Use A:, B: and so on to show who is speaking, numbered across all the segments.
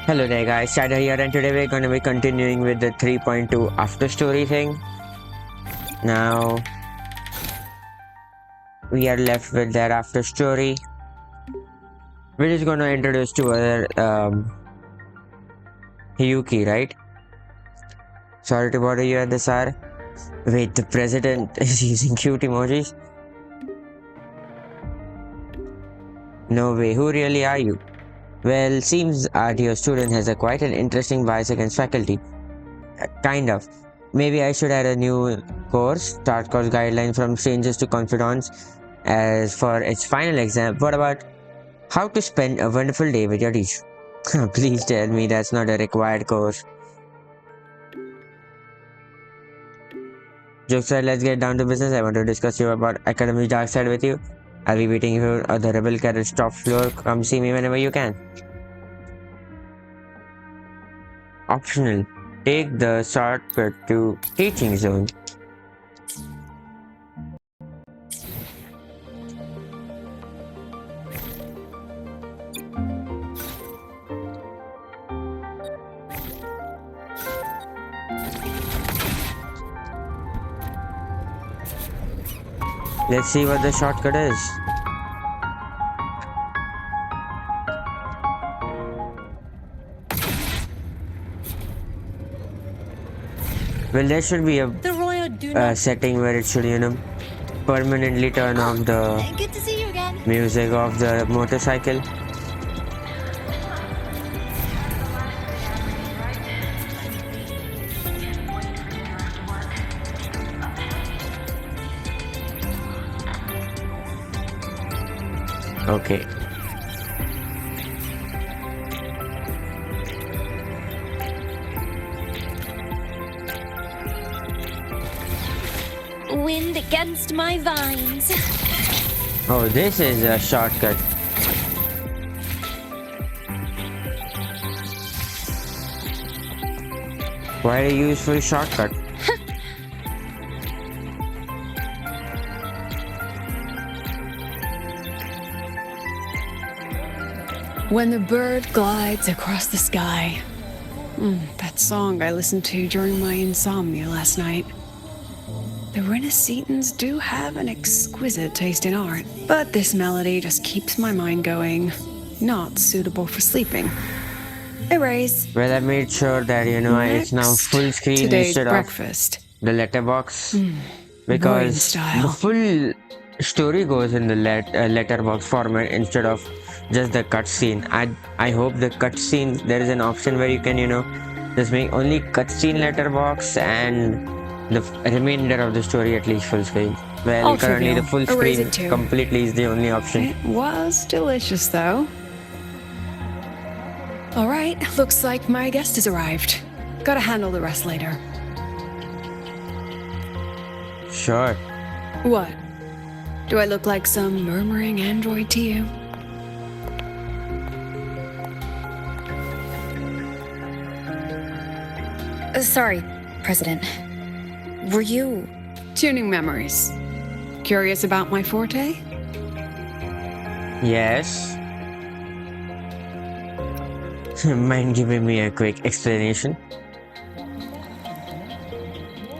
A: Hello there guys, Shadow here, and today we're going to be continuing with the 3.2 after story thing. Now we are left with that after story. We're just going to introduce two other Hiyuki, right? Sorry to bother you at this hour. Wait, the president is using cute emojis? No way, who really are you? Well, seems your student has a quite an interesting bias against faculty. Kind of. Maybe I should add a new course, start course guideline from strangers to confidants. As for its final exam, what about how to spend a wonderful day with your teacher? Please tell me that's not a required course. Jokes aside, let's get down to business. I want to discuss you about academic dark side with you. I'll be waiting here at the Rebel Carriage top floor. Come see me whenever you can. Optional. Take the shortcut to teaching zone. Let's see what the shortcut is. Well, there should be a setting where it should, permanently turn off the
B: Good to see you again.
A: music of the motorcycle. Okay.
B: Wind against my vines.
A: Oh, this is a shortcut. Quite a useful shortcut.
C: When the bird glides across the sky. That song I listened to during my insomnia last night. The Renaissance do have an exquisite taste in art, but this melody just keeps my mind going. Not suitable for sleeping. Erase.
A: Well, I made sure that, it's now full screen
C: Today's
A: instead
C: breakfast.
A: of the letterbox.
C: Boring
A: Because
C: style.
A: the full story goes in the letterbox format instead of just the cutscene. I hope the cutscene, there is an option where you can, just make only cutscene letterbox and the remainder of the story at least full screen. Well,
C: All
A: currently
C: trivial.
A: the full
C: Erase
A: screen
C: it too.
A: completely is the only option.
C: It was delicious, though. All right, looks like my guest has arrived. Gotta handle the rest later.
A: Sure.
C: What? Do I look like some murmuring android to you?
B: Sorry, President. Were you...
C: Tuning memories. Curious about my forte?
A: Yes. Mind giving me a quick explanation?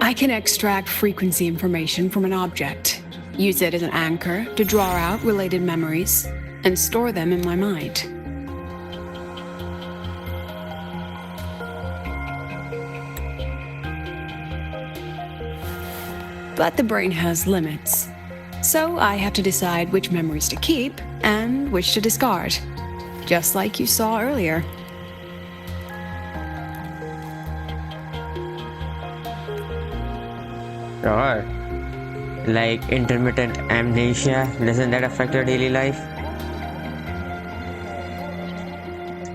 C: I can extract frequency information from an object, use it as an anchor to draw out related memories, and store them in my mind. But the brain has limits, so I have to decide which memories to keep and which to discard, just like you saw earlier.
A: Or like intermittent amnesia, doesn't that affect your daily life?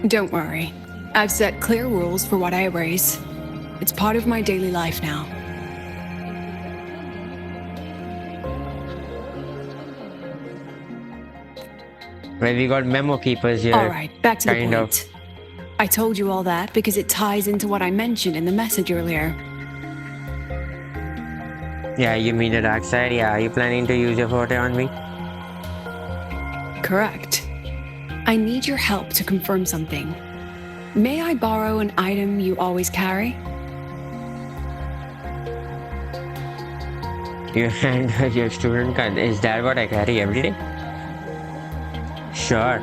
C: Don't worry, I've set clear rules for what I erase. It's part of my daily life now.
A: Well, we got memo keepers here.
C: All right, back to the
A: kind
C: point. I told you all that because it ties into what I mentioned in the message earlier.
A: Yeah, you mean the dark side? Yeah, are you planning to use your forte on me?
C: Correct. I need your help to confirm something. May I borrow an item you always carry?
A: You hand her your student card. Is that what I carry every day? Sure.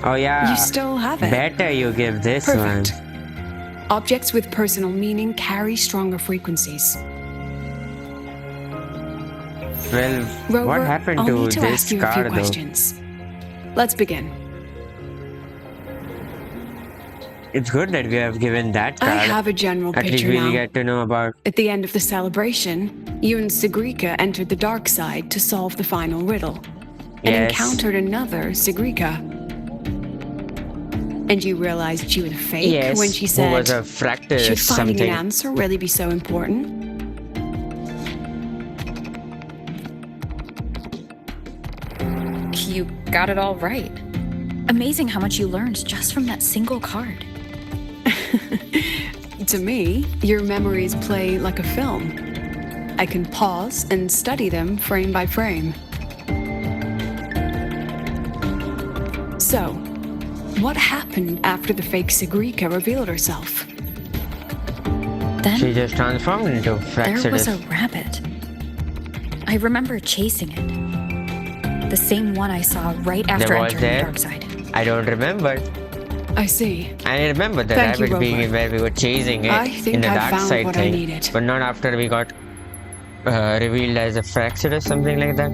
A: Oh yeah.
C: You still have it.
A: Better you give this
C: Perfect.
A: one.
C: Objects with personal meaning carry stronger frequencies.
A: Well,
C: Rover,
A: what happened
C: I'll
A: to
C: need to
A: this
C: ask you a few
A: card though?
C: questions. Let's begin.
A: It's good that we have given that card.
C: I have a general
A: At least
C: picture
A: we
C: now.
A: get to know about.
B: Uh,
C: At the end of the celebration, you and Sigrika entered the dark side to solve the final riddle, and
A: Yes.
C: encountered another Sigrika. And you realized she was a fake
A: Yes.
C: when she
A: Who
C: said,
A: was a fractal
C: should finding
A: something.
C: an answer really be so important?
B: You got it all right. Amazing how much you learned just from that single card.
C: To me, your memories play like a film. I can pause and study them frame by frame. So, what happened after the fake Sigrika revealed herself?
B: Then
A: She just transformed into
B: there was a
A: Fractalus.
B: rabbit. I remember chasing it. The same one I saw right after
A: was
B: entering
A: there?
B: the dark side.
A: I don't remember.
C: I see.
A: I remember the
C: Thank you,
A: rabbit being
C: Rover.
A: where we were chasing it
C: I think
A: in the
C: I
A: dark
C: found
A: side
C: what I
A: thing,
C: needed.
A: but not after we got revealed as a Fractalus, something like that.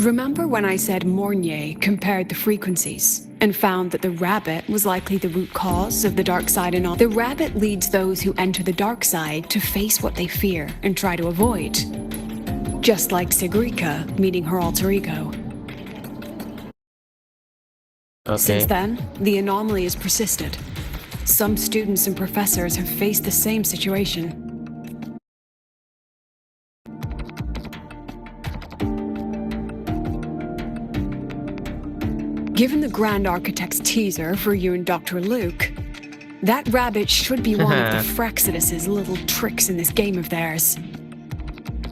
C: Remember when I said Mornier compared the frequencies and found that the rabbit was likely the root cause of the dark side and all? The rabbit leads those who enter the dark side to face what they fear and try to avoid. Just like Sigrika meeting her alter ego.
A: Okay.
C: Since then, the anomaly has persisted. Some students and professors have faced the same situation. Given the Grand Architect's teaser for you and Dr. Luke, that rabbit should be one of the Fractalus' little tricks in this game of theirs.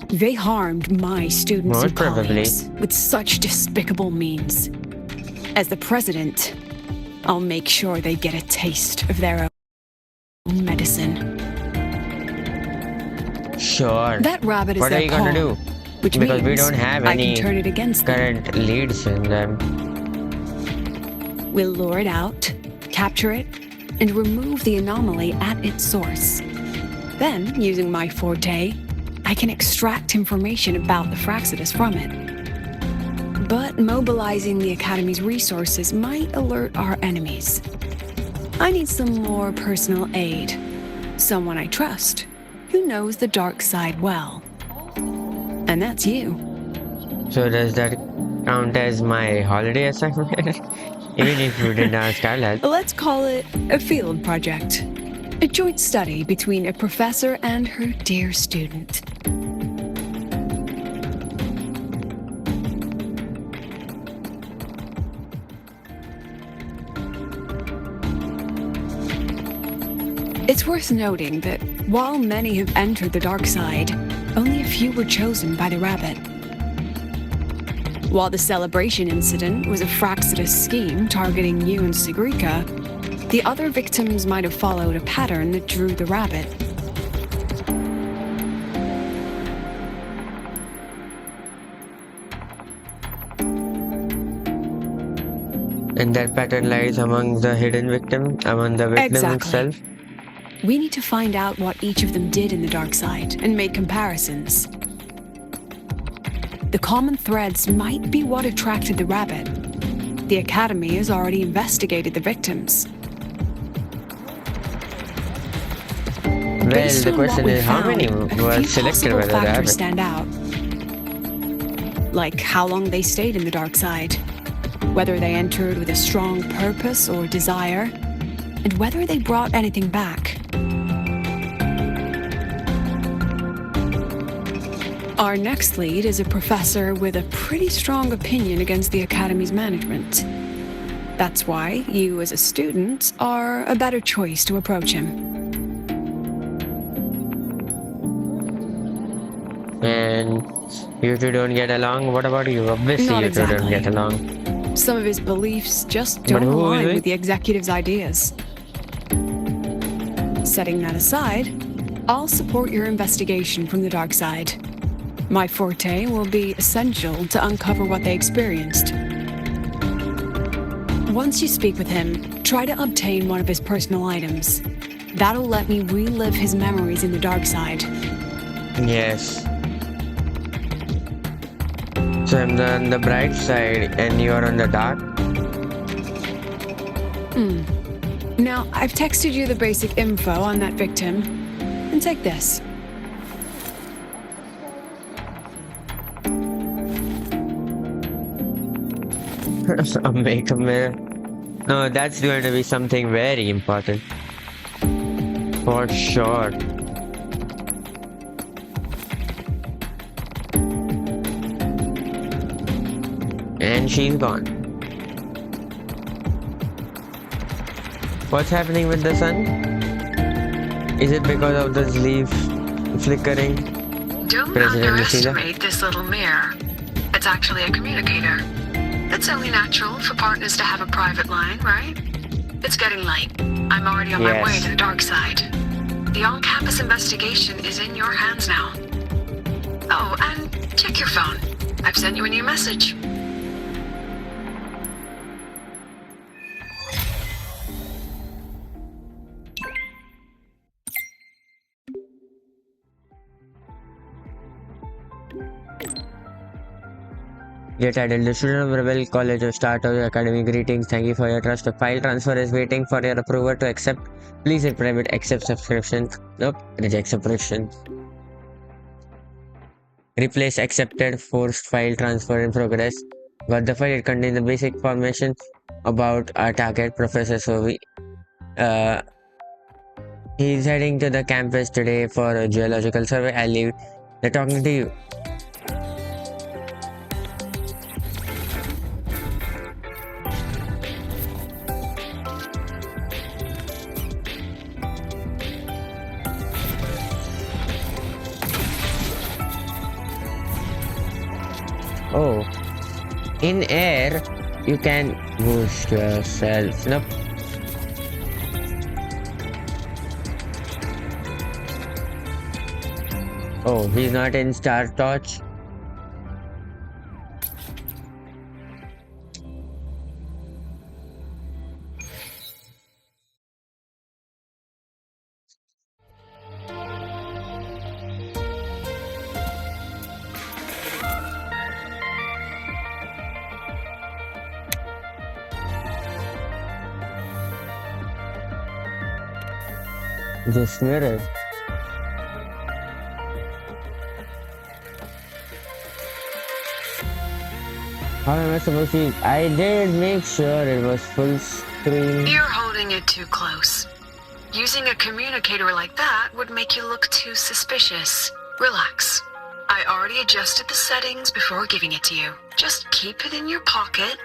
C: They harmed my students
A: Most
C: and
A: probably.
C: colleagues with such despicable means. As the president, I'll make sure they get a taste of their own medicine.
A: Sure.
C: That rabbit is
A: What are
C: their
A: you gonna
C: pawn,
A: do?
C: which
A: Because we
C: means
A: don't have
C: I
A: any
C: can turn it against them.
A: current leads in them.
C: We'll lure it out, capture it, and remove the anomaly at its source. Then, using my forte, I can extract information about the Fractalus from it. But mobilizing the Academy's resources might alert our enemies. I need some more personal aid. Someone I trust, who knows the dark side well. And that's you.
A: So does that count as my holiday assignment? Even if you didn't ask Scarlett.
C: Let's call it a field project. A joint study between a professor and her dear student. It's worth noting that while many have entered the dark side, only a few were chosen by the rabbit. While the celebration incident was a Fractalus scheme targeting you and Sigrika, the other victims might have followed a pattern that drew the rabbit.
A: And that pattern lies among the hidden victim, among the victim
C: Exactly.
A: itself.
C: We need to find out what each of them did in the dark side and make comparisons. The common threads might be what attracted the rabbit. The Academy has already investigated the victims.
A: Well,
C: Based
A: the
C: on what
A: question
C: we
A: is how
C: found,
A: many
C: a
A: were
C: few
A: selected
C: possible
A: by the
C: factors
A: rabbit?
C: stand out. Like how long they stayed in the dark side, whether they entered with a strong purpose or desire, and whether they brought anything back. Our next lead is a professor with a pretty strong opinion against the Academy's management. That's why you, as a student, are a better choice to approach him.
A: And You two don't get along? What about you? Obviously,
C: Not
A: you two don't
C: exactly.
A: get along.
C: Some of his beliefs just
A: But
C: don't
A: who is
C: align
A: it?
C: with the executive's ideas. Setting that aside, I'll support your investigation from the dark side. My forte will be essential to uncover what they experienced. Once you speak with him, try to obtain one of his personal items. That'll let me relive his memories in the dark side.
A: Yes. So I'm on the bright side and you're on the dark?
C: Now, I've texted you the basic info on that victim. And take this.
A: A makeup mirror? No, that's going to be something very important. For sure. And she's gone. What's happening with the sun? Is it because of this leaf flickering?
D: Don't
A: President Lucilla?
D: underestimate this little mirror. It's actually a communicator. It's only natural for partners to have a private line, right? It's getting late. I'm already on my way
A: Yes.
D: to the dark side. The on-campus investigation is in your hands now. Oh, and check your phone. I've sent you a new message.
A: Dear title, the student of Rebel College of Start of Academy, greetings. Thank you for your trust. A file transfer is waiting for your approval to accept. Please hit private accept subscription. Nope, reject subscription. Replace accepted forced file transfer in progress. But the file it contains the basic information about our target, Professor Sovi. He's heading to the campus today for a geological survey. I'll leave the talking to you. Oh, in air you can boost yourself. Nope. Oh, he's not in Star Torch. This mirror. How am I supposed to use? I did make sure it was full screen.
D: You're holding it too close. Using a communicator like that would make you look too suspicious. Relax. I already adjusted the settings before giving it to you. Just keep it in your pocket.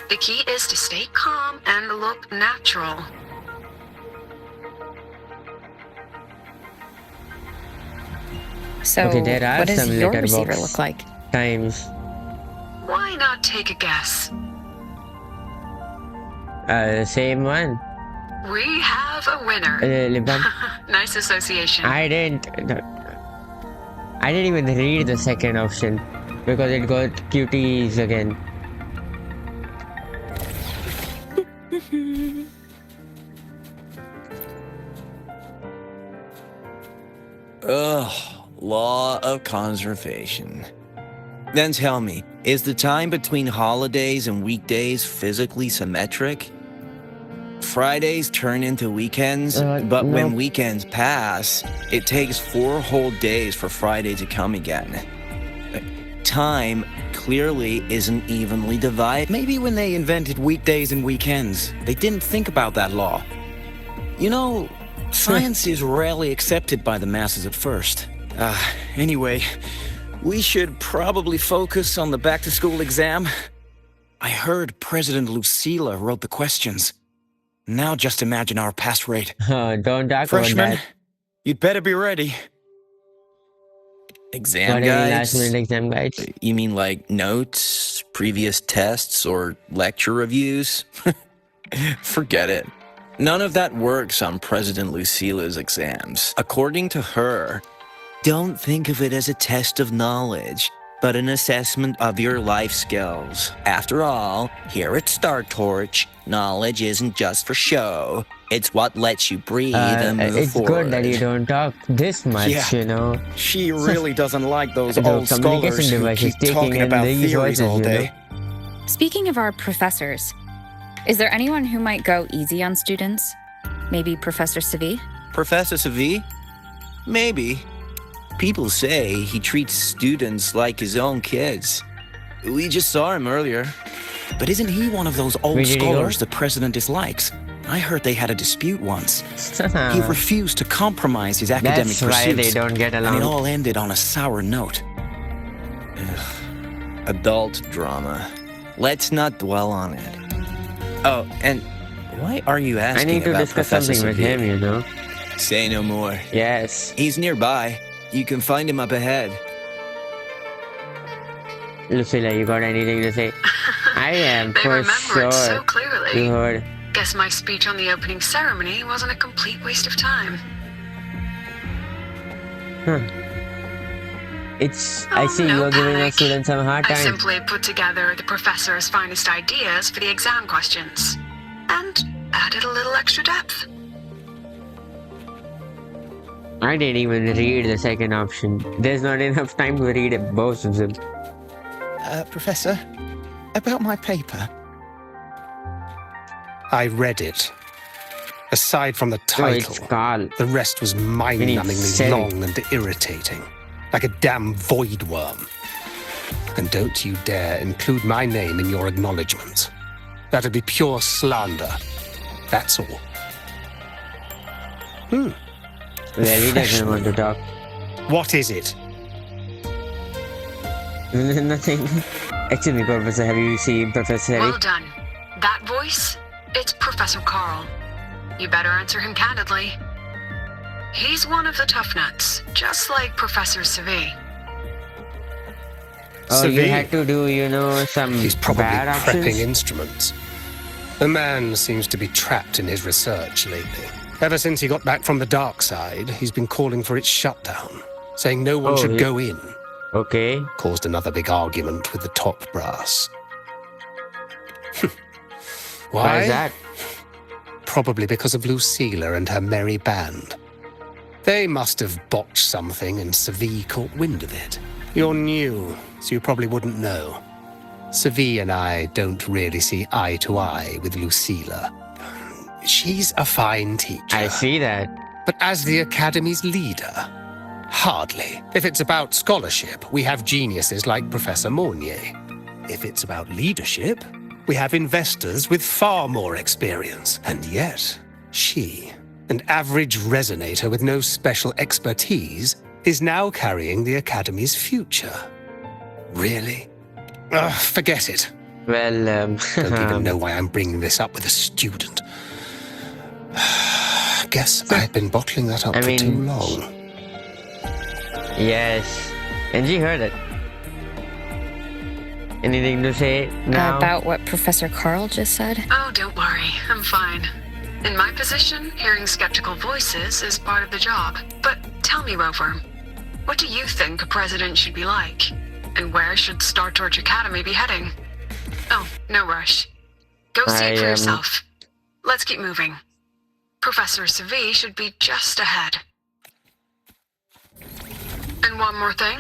D: The key is to stay calm and look natural.
B: So,
A: Okay, there are
B: what does
A: some
B: your
A: letterbox
B: receiver look like?
A: times.
D: Why not take a guess?
A: Same one.
D: We have a winner.
A: Lip balm.
D: Nice association.
A: I didn't even read the second option because it got cuties again.
E: Ugh, law of conservation. Then tell me, is the time between holidays and weekdays physically symmetric? Fridays turn into weekends, but
A: no.
E: when weekends pass, it takes 4 whole days for Friday to come again. Time clearly isn't evenly divided.
F: Maybe when they invented weekdays and weekends, they didn't think about that law. You know, science is rarely accepted by the masses at first. Anyway, we should probably focus on the back-to-school exam. I heard President Lucilla wrote the questions. Now just imagine our pass rate.
A: Don't talk about
F: Freshmen,
A: that.
F: you'd better be ready.
E: Exam
A: Got any last
E: guides?
A: minute exam guides?
E: You mean like notes, previous tests, or lecture reviews? Forget it. None of that works on President Lucilla's exams. According to her, don't think of it as a test of knowledge, but an assessment of your life skills. After all, here at Star Torch, knowledge isn't just for show. It's what lets you breathe and move
A: It's
E: forward.
A: good that you don't talk this much,
F: Yeah.
A: you know.
F: She really doesn't like those
A: The
F: old
A: communication
F: scholars who
A: device is
F: keep
A: taking
F: talking
A: in
F: about
A: these
F: theories
A: voices,
F: all
A: you know.
F: day.
B: Speaking of our professors, is there anyone who might go easy on students? Maybe Professor Savi?
E: Professor Savi? Maybe. People say he treats students like his own kids. We just saw him earlier.
F: But isn't he one of those old
A: Where did he go?
F: scholars the president dislikes? I heard they had a dispute once. He refused to compromise his academic
A: That's why
F: pursuits.
A: they don't get
F: And
A: along.
F: it all ended on a sour note.
E: Adult drama. Let's not dwell on it. Oh, and why are you
A: I
E: asking
A: need to
E: about
A: discuss
E: Professor
A: something with
E: Savi?
A: him, you know.
E: Say no more.
A: Yes.
E: He's nearby. You can find him up ahead.
A: Lucilla, you got anything to say? I am
D: They
A: for
D: remember
A: sure.
D: it so
A: You
D: clearly.
A: heard.
D: Guess my speech on the opening ceremony wasn't a complete waste of time.
A: I see
D: no
A: you're giving our
D: panic.
A: students some hard
D: I
A: time.
D: simply put together the professor's finest ideas for the exam questions and added a little extra depth.
A: I didn't even read the second option. There's not enough time to read both of them.
G: Professor, about my paper. I read it. Aside from the
A: No, it's
G: title,
A: Carl.
G: the rest was
A: need
G: mind-numbingly
A: setting.
G: long and irritating, like a damn void worm. And don't you dare include my name in your acknowledgements. That'd be pure slander. That's all.
A: Well, he doesn't want to talk.
G: What is it?
A: Nothing. Excuse me, Professor. Have you seen Professor Harry?
D: Well done. That voice, it's Professor Carl. You better answer him candidly. He's one of the tough nuts, just like Professor Savi.
A: Oh, you
G: Savi.
A: had to do, you know, some
G: He's probably
A: bad
G: prepping
A: options?
G: instruments. The man seems to be trapped in his research lately. Ever since he got back from the dark side, he's been calling for its shutdown, saying no one
A: Oh,
G: should
A: he-
G: go in.
A: Okay.
G: Caused another big argument with the top brass.
A: Why is that?
G: Probably because of Lucilla and her merry band. They must have botched something and Savi caught wind of it. You're new, so you probably wouldn't know. Savi and I don't really see eye to eye with Lucilla. She's a fine teacher.
A: I see that.
G: But as the Academy's leader, hardly. If it's about scholarship, we have geniuses like Professor Mournier. If it's about leadership, we have investors with far more experience. And yet, she, an average resonator with no special expertise, is now carrying the Academy's future. Really? Ugh, forget it.
A: Well,
G: Don't even know why I'm bringing this up with a student. Guess I've been bottling that up
A: I
G: for
A: mean,
G: too long.
A: yes. And you heard it. Anything to say now?
B: About what Professor Carl just said?
D: Oh, don't worry, I'm fine. In my position, hearing skeptical voices is part of the job. But tell me, Rover, what do you think a president should be like? And where should Star Torch Academy be heading? Oh, no rush. Go see it for yourself. Let's keep moving. Professor Savi should be just ahead. And one more thing.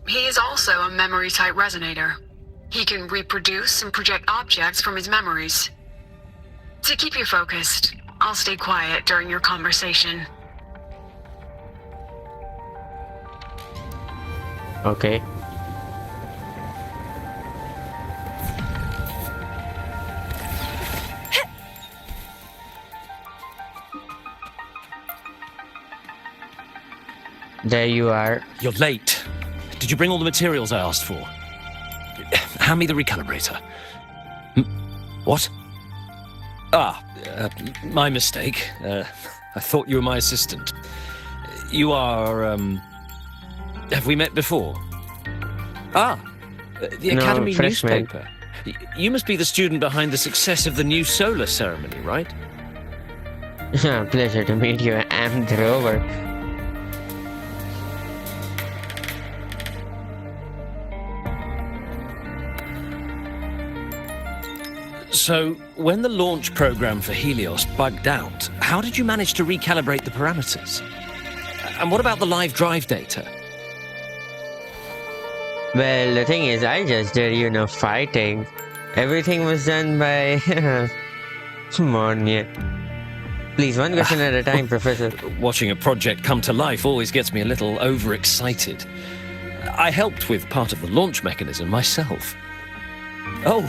D: He is also a memory-type resonator. He can reproduce and project objects from his memories. To keep you focused, I'll stay quiet during your conversation.
A: Okay. There you are.
H: You're late. Did you bring all the materials I asked for? Hand me the recalibrator. What? My mistake. I thought you were my assistant. You are, Have we met before? Ah, the
A: No,
H: Academy
A: freshman.
H: newspaper. You must be the student behind the success of the new solar ceremony, right?
A: Pleasure to meet you. I'm the rover.
H: So, when the launch program for Helios bugged out, how did you manage to recalibrate the parameters? And what about the live drive data?
A: Well, the thing is, I just did, fighting. Everything was done by... Come on, yeah. Please, one question at a time, Professor.
H: Watching a project come to life always gets me a little overexcited. I helped with part of the launch mechanism myself. Oh,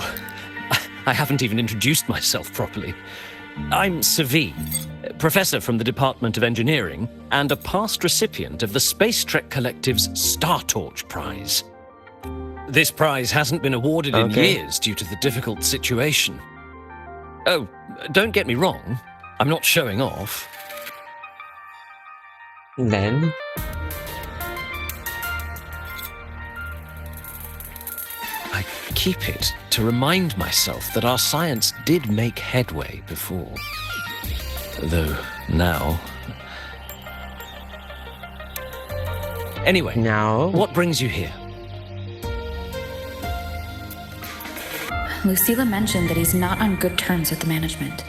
H: I haven't even introduced myself properly. I'm Savi, professor from the Department of Engineering and a past recipient of the Space Trek Collective's Star Torch Prize. This prize hasn't been awarded in years due to the difficult situation. Oh, don't get me wrong, I'm not showing off.
A: Then?
H: I keep it to remind myself that our science did make headway before. Though now... Anyway,
A: Now?
H: what brings you here?
B: Lucilla mentioned that he's not on good terms with the management.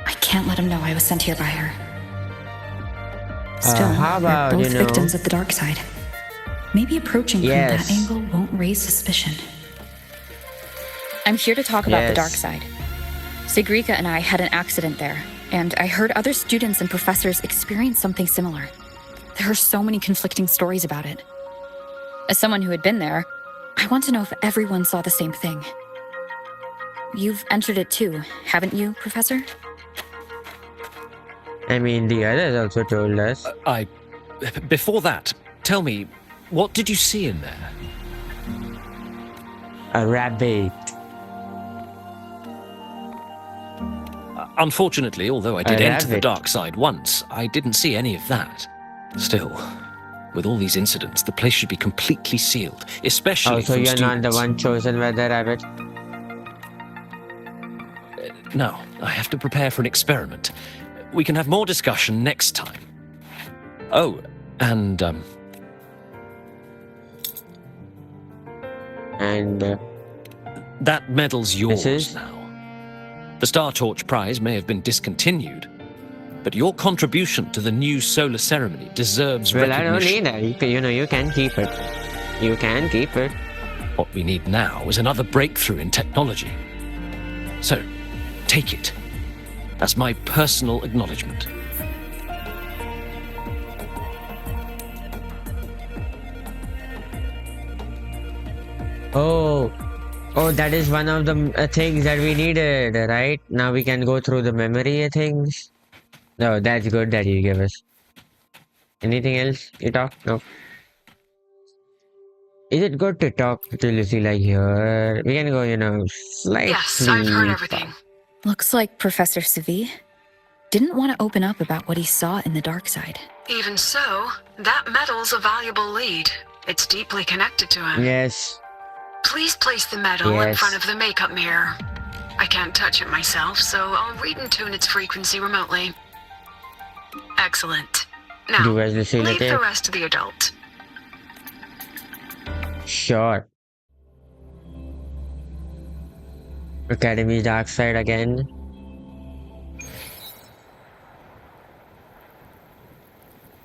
B: I can't let him know I was sent here by her. Still,
A: how about,
B: we're both victims of the dark side. Maybe approaching from
A: Yes.
B: that angle won't raise suspicion. I'm here to talk about the dark
A: Yes.
B: side. Sigrika and I had an accident there, and I heard other students and professors experience something similar. There are so many conflicting stories about it. As someone who had been there, I want to know if everyone saw the same thing. You've entered it too, haven't you, Professor?
A: I mean, the others also told us.
H: Before that, tell me, what did you see in there?
A: A rabbit.
H: Unfortunately, although I did
A: A
H: enter the
A: rabbit.
H: dark side once, I didn't see any of that. Still, with all these incidents, the place should be completely sealed, especially
A: Also,
H: from
A: you're not the
H: students.
A: one chosen by the rabbit.
H: No, I have to prepare for an experiment. We can have more discussion next time. Oh, and,
A: And
H: that medal's yours
A: Mrs.?
H: now. The Star Torch Prize may have been discontinued, but your contribution to the new solar ceremony deserves
A: well, I don't
H: recognition.
A: need that. You can keep it. You can keep it.
H: What we need now is another breakthrough in technology. So, take it as my personal acknowledgement.
A: Oh, that is one of the things that we needed, right? Now we can go through the memory things. No, that's good that you gave us. Anything else you talk? No. Is it good to talk to Lucilla here? We can go, slightly.
D: Yes, I've heard everything.
B: Looks like Professor Savi didn't want to open up about what he saw in the dark side.
D: Even so, that medal's a valuable lead. It's deeply connected to him.
A: Yes.
D: Please place the medal in
A: Yes.
D: front of the makeup mirror. I can't touch it myself, so I'll read and tune its frequency remotely. Excellent. Now,
A: Do as Lucilla
D: leave the
A: did.
D: rest to the adult.
A: Sure. Academy's dark side again.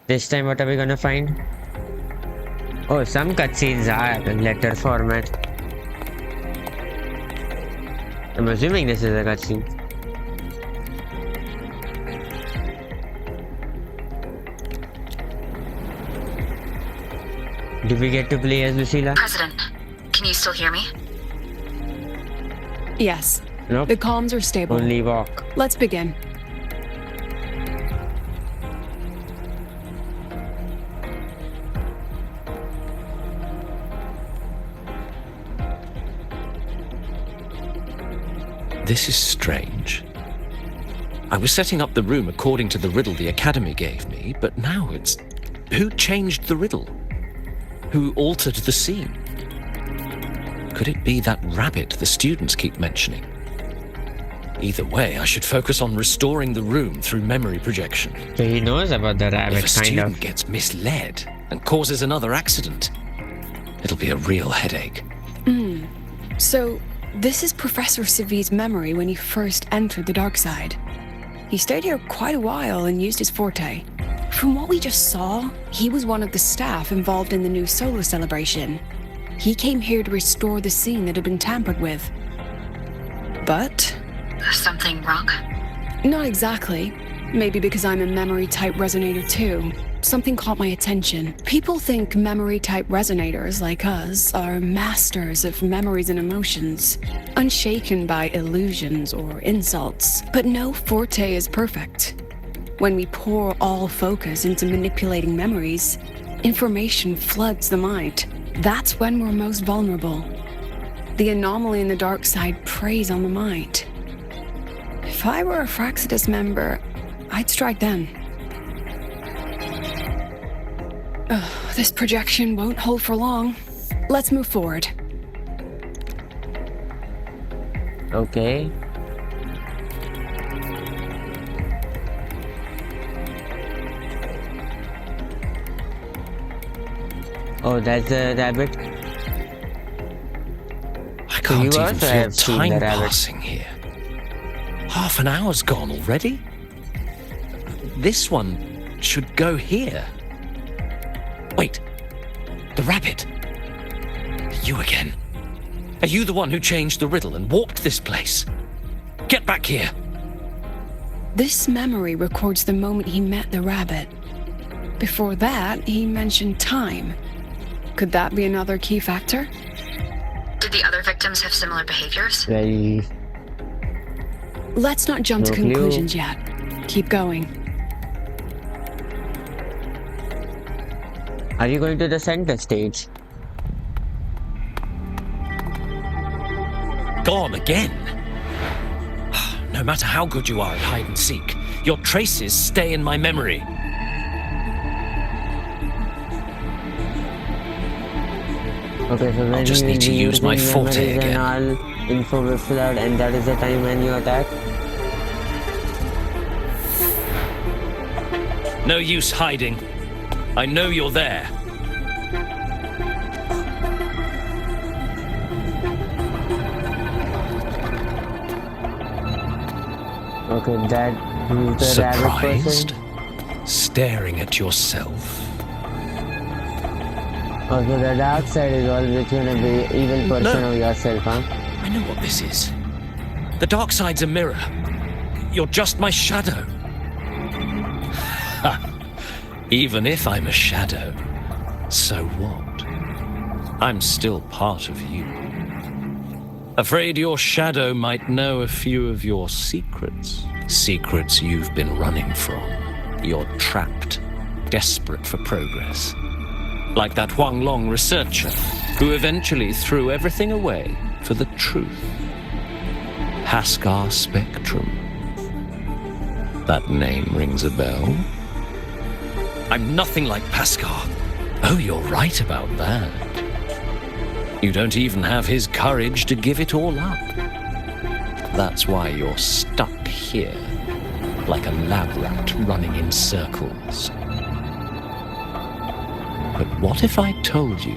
A: This time, what are we gonna find? Oh, some cutscenes are in letter format. I'm assuming this is a cutscene. Did we get to play as Lucilla?
D: President, can you still hear me?
C: Yes,
A: Nope.
C: the comms are stable.
A: Only walk.
C: Let's begin.
H: This is strange. I was setting up the room according to the riddle the Academy gave me, but now it's... Who changed the riddle? who altered the scene? Could it be that rabbit the students keep mentioning? Either way, I should focus on restoring the room through memory projection.
A: So he knows about the
H: If
A: rabbit,
H: a
A: kind
H: student
A: of.
H: gets misled and causes another accident, it'll be a real headache.
C: So, this is Professor Savi's memory when he first entered the dark side. He stayed here quite a while and used his forte. From what we just saw, he was one of the staff involved in the new solar celebration. He came here to restore the scene that had been tampered with. But
D: Something wrong?
C: not exactly. Maybe because I'm a memory-type resonator too. Something caught my attention. People think memory-type resonators like us are masters of memories and emotions, unshaken by illusions or insults. But no forte is perfect. When we pour all focus into manipulating memories, information floods the mind. That's when we're most vulnerable. The anomaly in the dark side preys on the mind. If I were a Fraxidus member, I'd strike then. This projection won't hold for long. Let's move forward.
A: Okay. Oh, that's the rabbit.
H: I can't
A: you
H: even
A: also
H: feel
A: have seen
H: time
A: the rabbit.
H: passing here. Half an hour's gone already? This one should go here. Wait, the rabbit. You again. Are you the one who changed the riddle and walked this place? Get back here.
C: This memory records the moment he met the rabbit. Before that, he mentioned time. Could that be another key factor?
D: Did the other victims have similar behaviors?
A: Well,
C: Let's not jump to
A: No clue.
C: conclusions yet. Keep going.
A: are you going to the center stage?
H: Gone again. No matter how good you are at hide and seek, your traces stay in my memory.
A: Okay, so when
H: just
A: you
H: need
A: will
H: to
A: be
H: use my
A: using
H: forte
A: memories
H: again.
A: and all info will flood, and that is the time when you attack.
H: No use hiding. I know you're there.
A: Okay, that is the rabbit
H: Surprised?
A: person.
H: Staring at yourself.
A: Okay, the dark side is always gonna be evil person
H: No.
A: of yourself, huh?
H: I know what this is. The dark side's a mirror. You're just my shadow. Ha! Even if I'm a shadow, so what? I'm still part of you. Afraid your shadow might know a few of your secrets. Secrets you've been running from. You're trapped, desperate for progress. Like that Huang Long researcher who eventually threw everything away for the truth. Haskar Spectrum. That name rings a bell. I'm nothing like Paskar. Oh, you're right about that. You don't even have his courage to give it all up. That's why you're stuck here, like a lab rat running in circles. But what if I told you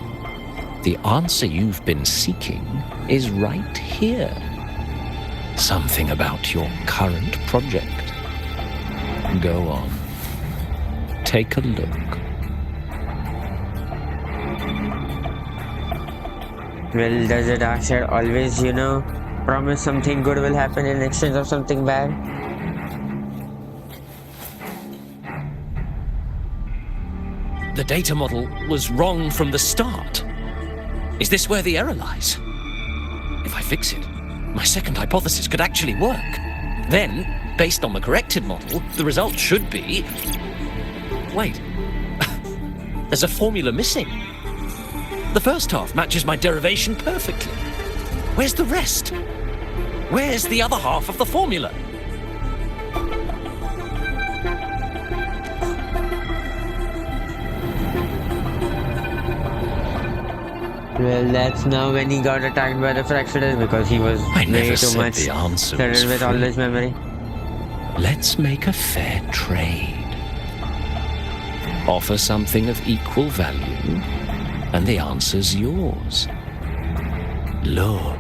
H: the answer you've been seeking is right here? Something about your current project. Go on. Take a look.
A: Well, does the dark side always, promise something good will happen in exchange of something bad?
H: The data model was wrong from the start. Is this where the error lies? If I fix it, my second hypothesis could actually work. Then, based on the corrected model, the result should be... Wait. There's a formula missing. The first half matches my derivation perfectly. Where's the rest? Where's the other half of the formula?
A: Well, that's now when he got attacked by the Fractures because he was
H: I
A: way
H: never
A: too
H: said
A: much
H: the answer
A: settled
H: was
A: with all
H: free.
A: this memory.
H: Let's make a fair trade. Offer something of equal value, and the answer's yours. Look,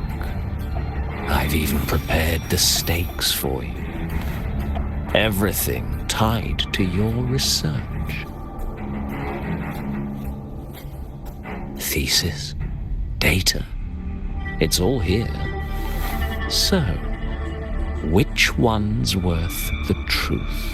H: I've even prepared the stakes for you. Everything tied to your research. Thesis, data, it's all here. So, which one's worth the truth?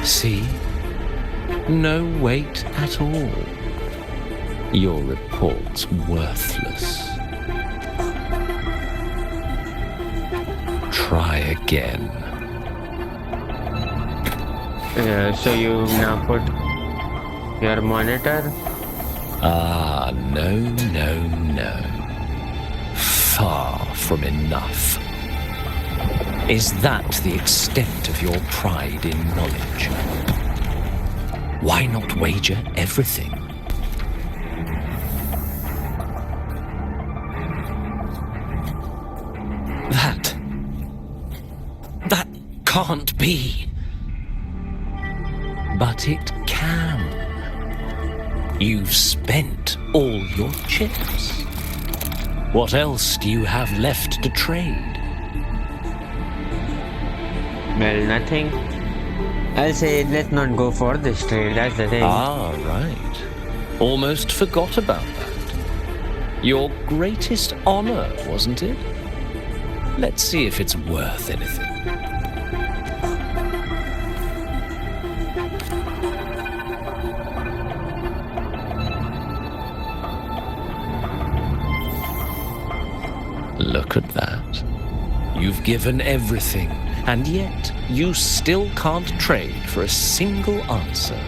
H: See? No weight at all. Your report's worthless. Try again.
A: So you now put your monitor?
H: Ah, no. Far from enough. Is that the extent of your pride in knowledge? Why not wager everything? That can't be. But it can. You've spent all your chips. What else do you have left to trade?
A: Well, nothing. I'll say let's not go for this trade, that's the thing.
H: Ah, right. Almost forgot about that. Your greatest honor, wasn't it? Let's see if it's worth anything. Look at that. You've given everything, and yet you still can't trade for a single answer.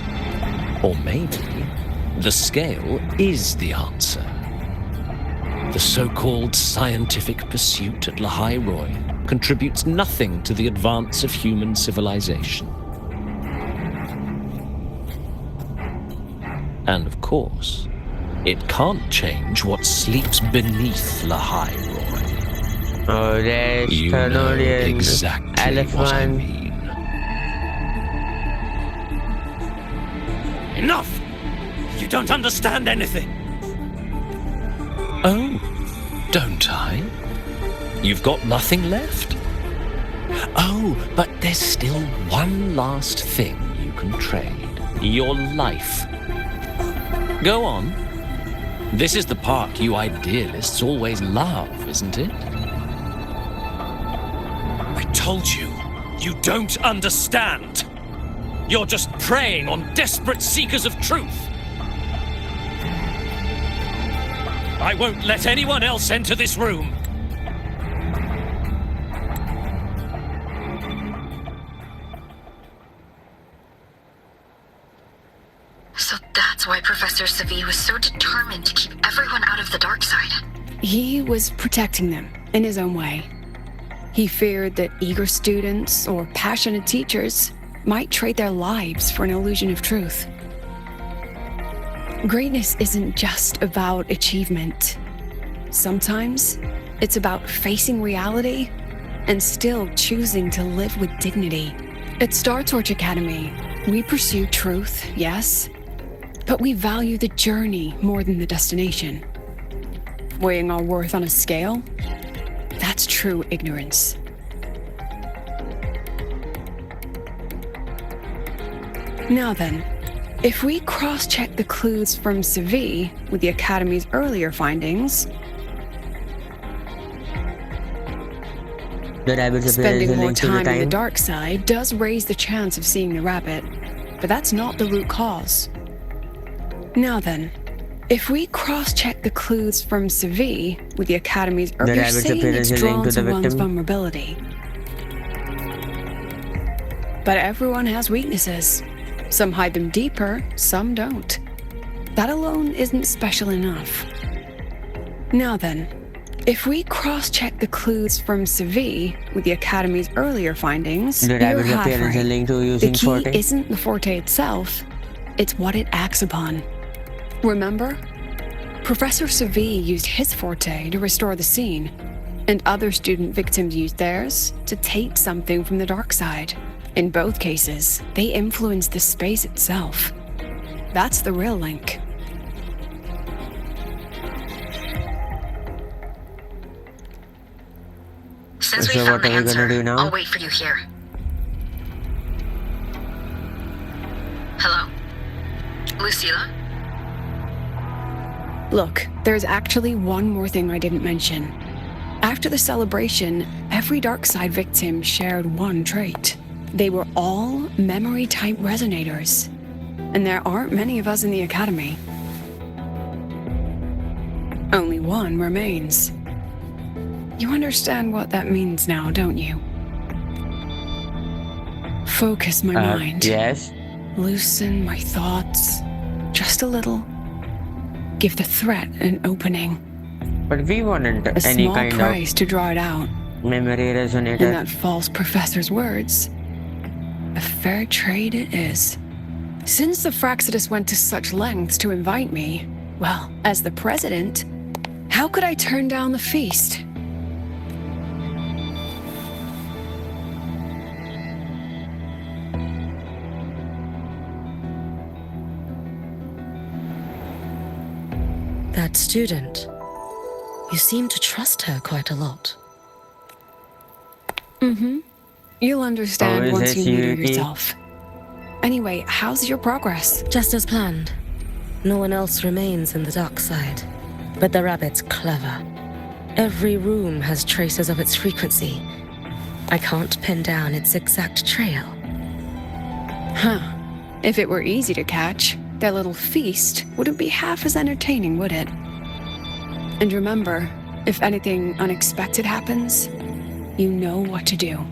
H: Or maybe the scale is the answer. The so-called scientific pursuit at Lahai Roy contributes nothing to the advance of human civilization. And of course, it can't change what sleeps beneath Lahai Roy.
A: Oh, there's
H: You know
A: Thanodian,
H: exactly what I
A: Elephant.
H: mean. Enough! You don't understand anything. Oh, don't I? You've got nothing left? Oh, but there's still one last thing you can trade. Your life. Go on. This is the part you idealists always love, isn't it? I told you, you don't understand. You're just preying on desperate seekers of truth. I won't let anyone else enter this room.
D: So that's why Professor Savi was so determined to keep everyone out of the dark side.
C: He was protecting them in his own way. He feared that eager students or passionate teachers might trade their lives for an illusion of truth. Greatness isn't just about achievement. Sometimes it's about facing reality and still choosing to live with dignity. At Star Torch Academy, we pursue truth, yes, but we value the journey more than the destination. Weighing our worth on a scale? That's true ignorance. Now then, if we cross-check the clues from Savi with the Academy's earlier findings,
A: The rabbits appear
C: spending
A: as a
C: more
A: link to the
C: time on the
A: time.
C: dark side does raise the chance of seeing the rabbit, but that's not the root cause. Now then, if we cross-check the clues from Savi with the Academy's earlier, you're
A: rabbit's
C: saying
A: appearance
C: it's
A: is linked
C: drawn
A: to
C: to
A: the
C: one's
A: victim.
C: vulnerability. But everyone has weaknesses. Some hide them deeper, some don't. That alone isn't special enough. Now then, If we cross-check the clues from Seville with the Academy's earlier findings,
A: The
C: you're
A: rabbit's
C: half
A: appearance
C: right.
A: is linked to
C: The
A: using
C: key
A: Forte.
C: isn't the Forte itself, it's what it acts upon. Remember? Professor Seville used his Forte to restore the scene, and other student victims used theirs to take something from the dark side. In both cases, they influenced the space itself. That's the real link.
D: Since we
A: So
D: found
A: what
D: the
A: are we gonna
D: answer,
A: do now?
D: I'll wait for you here. Hello? Lucilla?
C: Look, there's actually one more thing I didn't mention. After the celebration, every dark side victim shared one trait. They were all memory-type resonators. And there aren't many of us in the Academy. Only one remains. You understand what that means now, don't you? Focus my mind.
A: Yes.
C: Loosen my thoughts. Just a little. Give the threat an opening.
A: But we wanted
C: A
A: any
C: small
A: kind
C: price to draw it out.
A: of memory
C: In
A: resonator.
C: that false professor's words, a fair trade it is. Since the Fraxidus went to such lengths to invite me, well, as the president, how could I turn down the feast?
I: That student. You seem to trust her quite a lot.
C: You'll understand
A: is
C: once
A: this
C: you meet her
A: Hiyuki?
C: yourself. Anyway, how's your progress?
I: Just as planned. No one else remains in the dark side. But the rabbit's clever. Every room has traces of its frequency. I can't pin down its exact trail.
C: Huh. If it were easy to catch, that little feast wouldn't be half as entertaining, would it? And remember, if anything unexpected happens, you know what to do.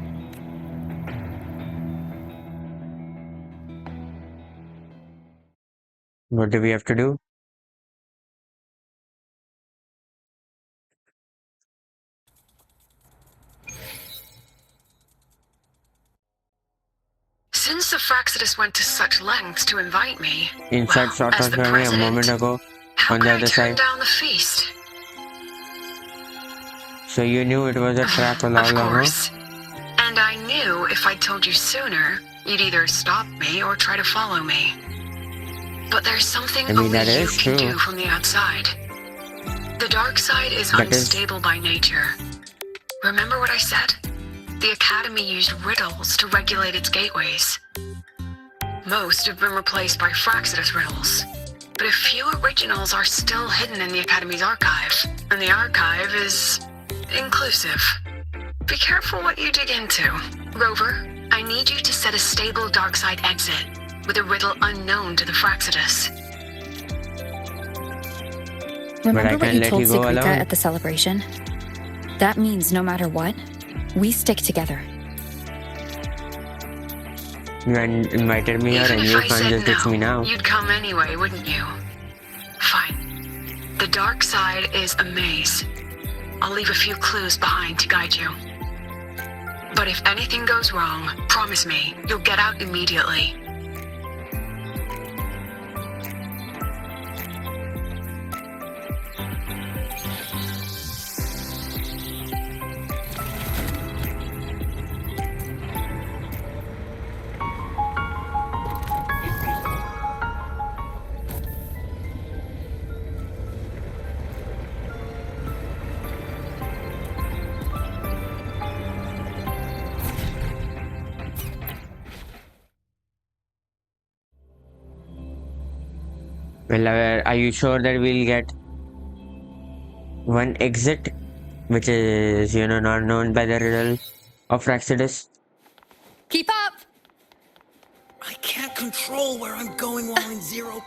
A: What do we have to do?
D: Since the Fraxidus went to such lengths to invite me,
A: Inside
D: well,
A: shot
D: as the
A: transfer me a
D: president,
A: moment ago
D: how
A: on
D: could
A: the
D: I
A: other
D: turn
A: side.
D: down the feast?
A: So you knew it was a trap all
D: Of
A: along, huh?
D: course. And I knew if I'd told you sooner, you'd either stop me or try to follow me. But there's something
A: I mean,
D: only
A: that
D: you
A: is
D: can
A: true.
D: do from the outside. The dark side is
A: That is-
D: unstable by nature. Remember what I said? The Academy used riddles to regulate its gateways. Most have been replaced by Fraxidus riddles. But a few originals are still hidden in the Academy's archive. And the archive is inclusive. Be careful what you dig into. Rover, I need you to set a stable dark side exit with a riddle unknown to the Fraxidus.
B: Remember
A: I
B: what
A: can't
B: you
A: let
B: told
A: you go
B: Sigrika
A: alone.
B: at the celebration? That means no matter what, we stick together.
A: You invited me here
D: Even
A: and
D: if
A: you
D: I
A: can't
D: said
A: just ditch me
D: no,
A: now.
D: you'd come anyway, wouldn't you? Fine. The dark side is a maze. I'll leave a few clues behind to guide you. But if anything goes wrong, promise me, you'll get out immediately.
A: Well, are you sure that we'll get one exit, which is, not known by the riddle of Fraxidus?
B: Keep up!
F: I can't control where I'm going while in zero.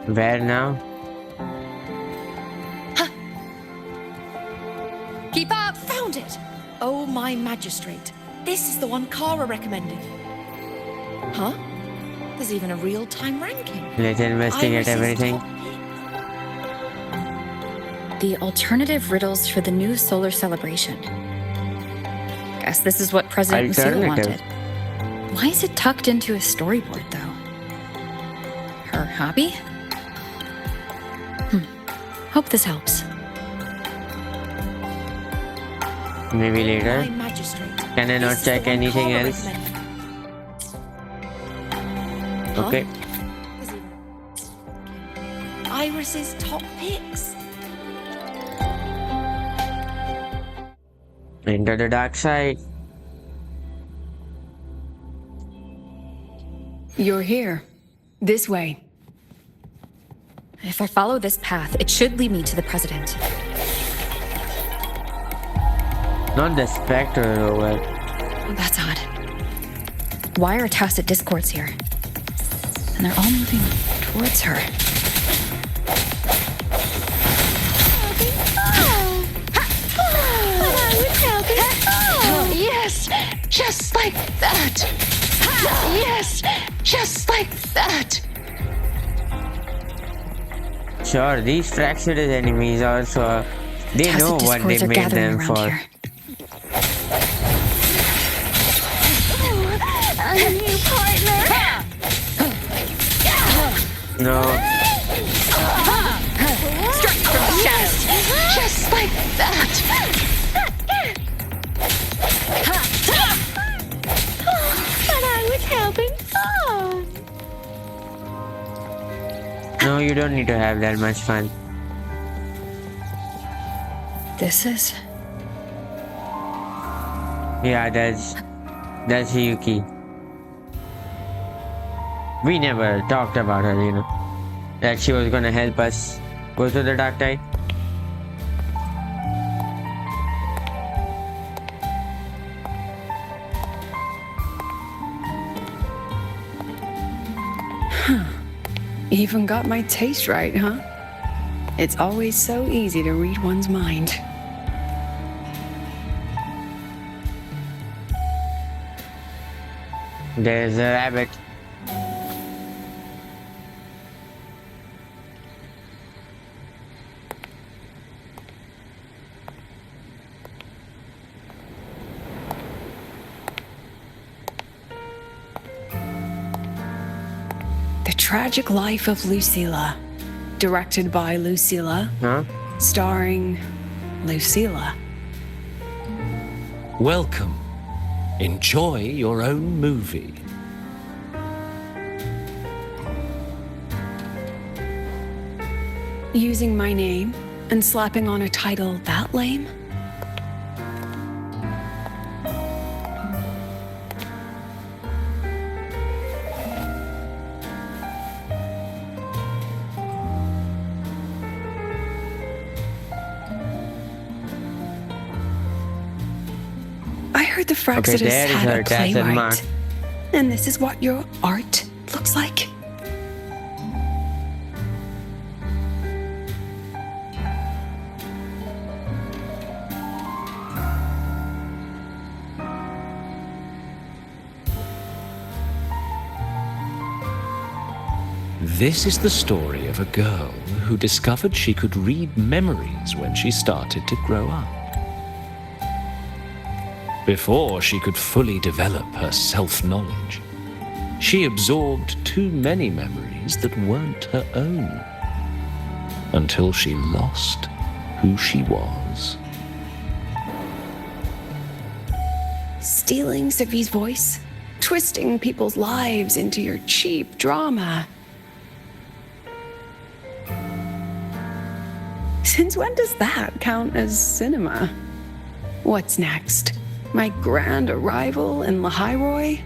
A: Where now?
B: Keep up! Found it! Oh
J: my magistrate. This is the one Kara recommended. Huh? There's even a real-time ranking.
A: Let's investigate
J: Iris's
A: everything.
J: top pick.
B: The alternative riddles for the new solar celebration. Guess this is what President Lucilla
A: Alternative.
B: wanted. Why is it tucked into a storyboard, though? Her hobby? Hope this helps.
A: Maybe
J: My
A: later.
J: magistrate.
A: Can I not
J: This is the
A: check
J: one
A: anything
J: Kara
A: else?
J: recommended. Huh?
A: Okay.
J: There's even- Iris's top picks.
A: Enter the dark side.
C: You're here. This way.
B: If I follow this path, it should lead me to the president.
A: Not the spectre over.
B: That's odd. Why are tacit discords here? And they're all moving towards her.
J: Yes, just like that. Yes, just like that.
A: Sure, these fractured enemies also. They
B: Tacit
A: know what
B: discords
A: they
B: are
A: made
B: gathering
A: them
B: around
A: for.
B: here.
J: A new partner.
A: No,
J: Strike from the shadows. Just like that. But I was helping.
A: no, you don't need to have that much fun.
B: This is...
A: Yeah, that's Hiyuki. We never talked about her, you know, that she was gonna help us go to the dark side.
C: Even got my taste right, huh? It's always so easy to read one's mind.
A: There's a rabbit.
C: The Tragic Life of Lucilla. Directed by Lucilla.
A: Huh?
C: Starring Lucilla.
H: Welcome. Enjoy your own movie.
C: Using my name and slapping on a title that lame? I heard the Fraxidus
A: there is
C: had
A: her
C: a
A: tacit mark.
C: playwright. And this is what your art looks like?
H: This is the story of a girl who discovered she could read memories when she started to grow up. Before she could fully develop her self-knowledge, she absorbed too many memories that weren't her own, until she lost who she was.
C: Stealing Sophie's voice? Twisting people's lives into your cheap drama? Since when does that count as cinema? What's next? My grand arrival in Lahiroy?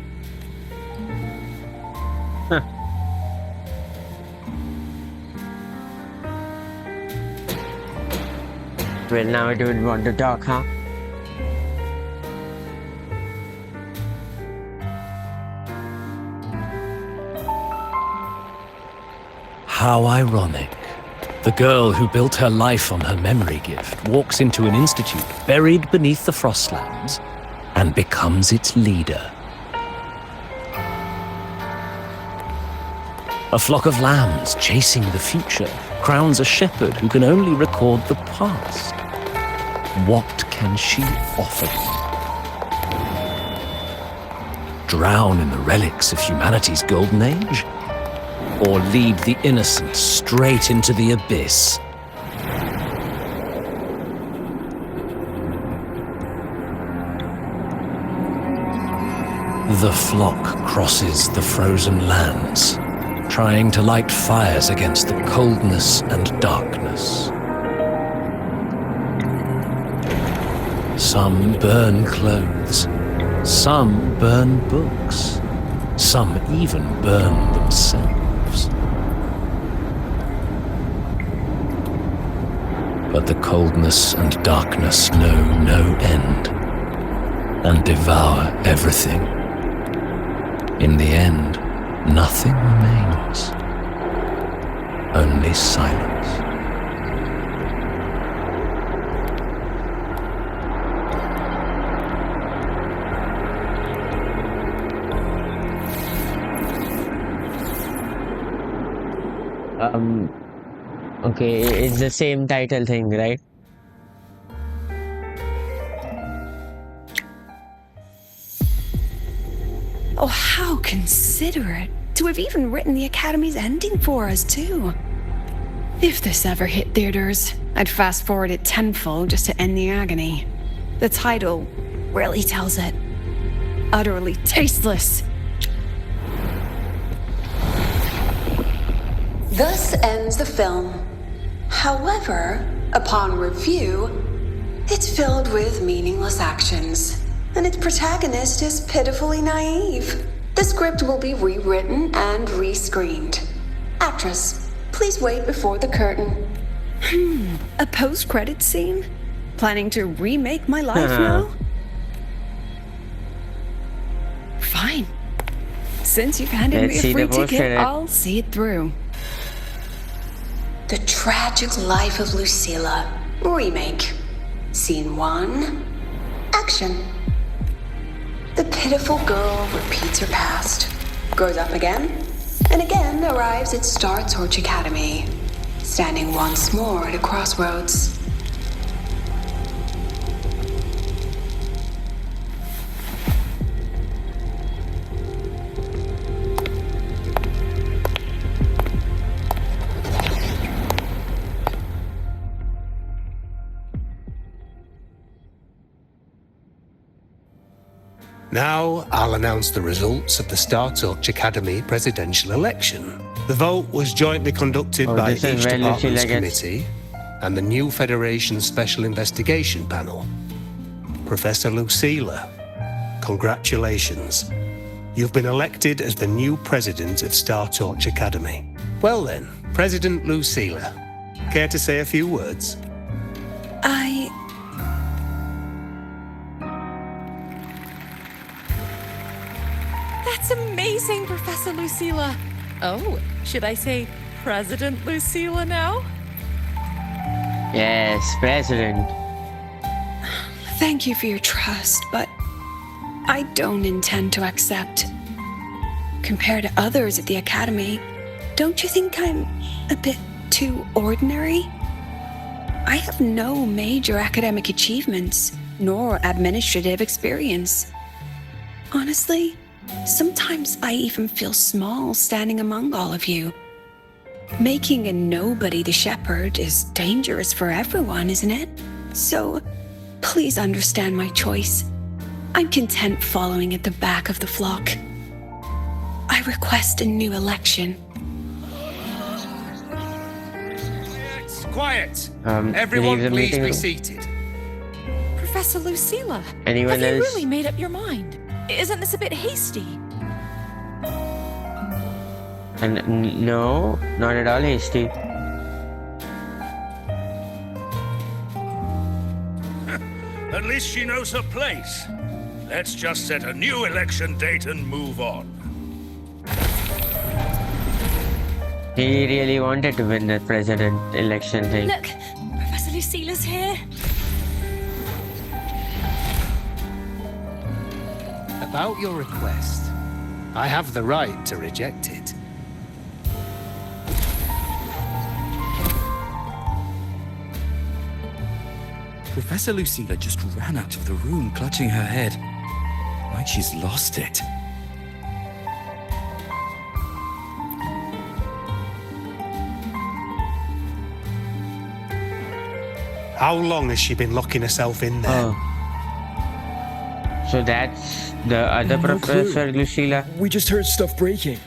A: Well, now I don't want to talk, huh?
H: How ironic. The girl who built her life on her memory gift walks into an institute buried beneath the Frostlands and becomes its leader. A flock of lambs chasing the future crowns a shepherd who can only record the past. What can she offer him? Drown in the relics of humanity's golden age? Or lead the innocent straight into the abyss? The flock crosses the frozen lands, trying to light fires against the coldness and darkness. Some burn clothes, some burn books, some even burn themselves. But the coldness and darkness know no end and devour everything. In the end, nothing remains, only silence.
A: Okay, it's the same title thing, right?
C: Oh, how considerate to have even written the Academy's ending for us, too. If this ever hit theaters, I'd fast forward it tenfold just to end the agony. The title really tells it. Utterly tasteless.
D: Thus ends the film. However, upon review, it's filled with meaningless actions, and its protagonist is pitifully naive. The script will be rewritten and rescreened. Actress, please wait before the curtain.
C: A post-credit scene? Planning to remake my life now? Fine. Since you've handed
A: Let's
C: me
A: see
C: a free
A: the
C: ticket,
A: post-credit.
C: I'll see it through.
D: The Tragic Life of Lucilla. Remake. Scene 1. Action. The pitiful girl repeats her past, grows up again, and again arrives at Star Torch Academy, standing once more at a crossroads.
G: Now I'll announce the results of the Star Torch Academy presidential election. The vote was jointly conducted by
A: this is
G: each
A: where
G: department's
A: Lucilla gets-
G: committee and the new Federation Special Investigation Panel. Professor Lucilla, congratulations. You've been elected as the new president of Star Torch Academy. Well then, President Lucilla, care to say a few words?
J: That's amazing, Professor Lucilla. Oh, should I say President Lucilla now?
A: Yes, President.
C: Thank you for your trust, but I don't intend to accept. Compared to others at the Academy, don't you think I'm a bit too ordinary? I have no major academic achievements, nor administrative experience. Honestly, sometimes I even feel small standing among all of you. Making a nobody the shepherd is dangerous for everyone, isn't it? So, please understand my choice. I'm content following at the back of the flock. I request a new election.
G: Quiet!
A: Leave
G: Everyone
A: the
G: please
A: meeting
G: be
A: room.
G: seated.
J: Professor Lucilla,
A: Anyone
J: have you
A: else?
J: really made up your mind? Isn't this a bit hasty?
A: And no, not at all hasty.
K: At least she knows her place. Let's just set a new election date and move on.
A: He really wanted to win the president election thing.
J: Look, Professor Lucilla's here.
G: about your request. I have the right to reject it.
F: Professor Lucilla just ran out of the room, clutching her head. Like she's lost it.
G: How long has she been locking herself in there?
A: Oh. So that's the other
L: No
A: Professor
L: clue.
A: Lucilla.
L: We just heard stuff breaking.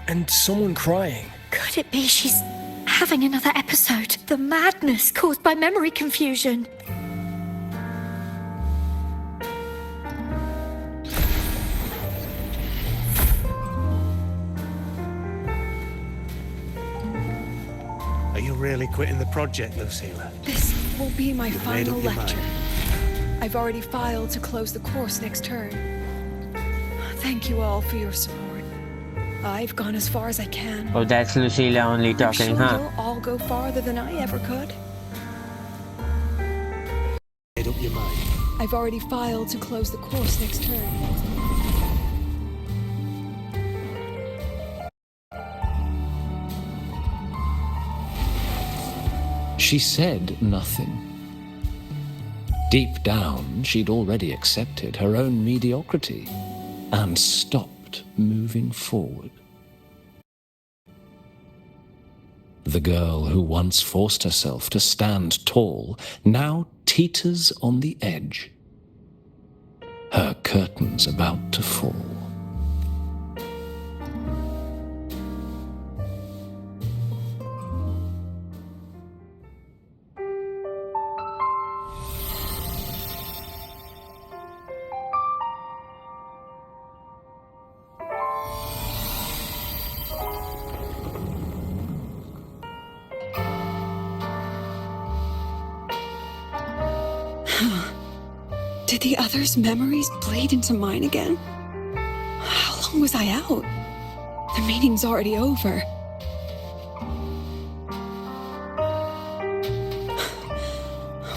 L: And someone crying.
B: Could it be she's having another episode? The madness caused by memory confusion.
G: Are you really quitting the project, Lucilla?
C: This will be my
G: You've made
C: final
G: up your
C: lecture.
G: mind.
C: I've already filed to close the course next term. Thank you all for your support. I've gone as far as I can.
A: Oh, that's Lucilla only
C: I'm
A: talking,
C: sure
A: huh?
C: you'll all go farther than I ever could.
G: Made up your mind.
C: I've already filed to close the course next term.
H: She said nothing. Deep down, she'd already accepted her own mediocrity and stopped moving forward. The girl who once forced herself to stand tall now teeters on the edge, her curtains about to fall.
C: Did the others' memories bleed into mine again? How long was I out? The meeting's already over.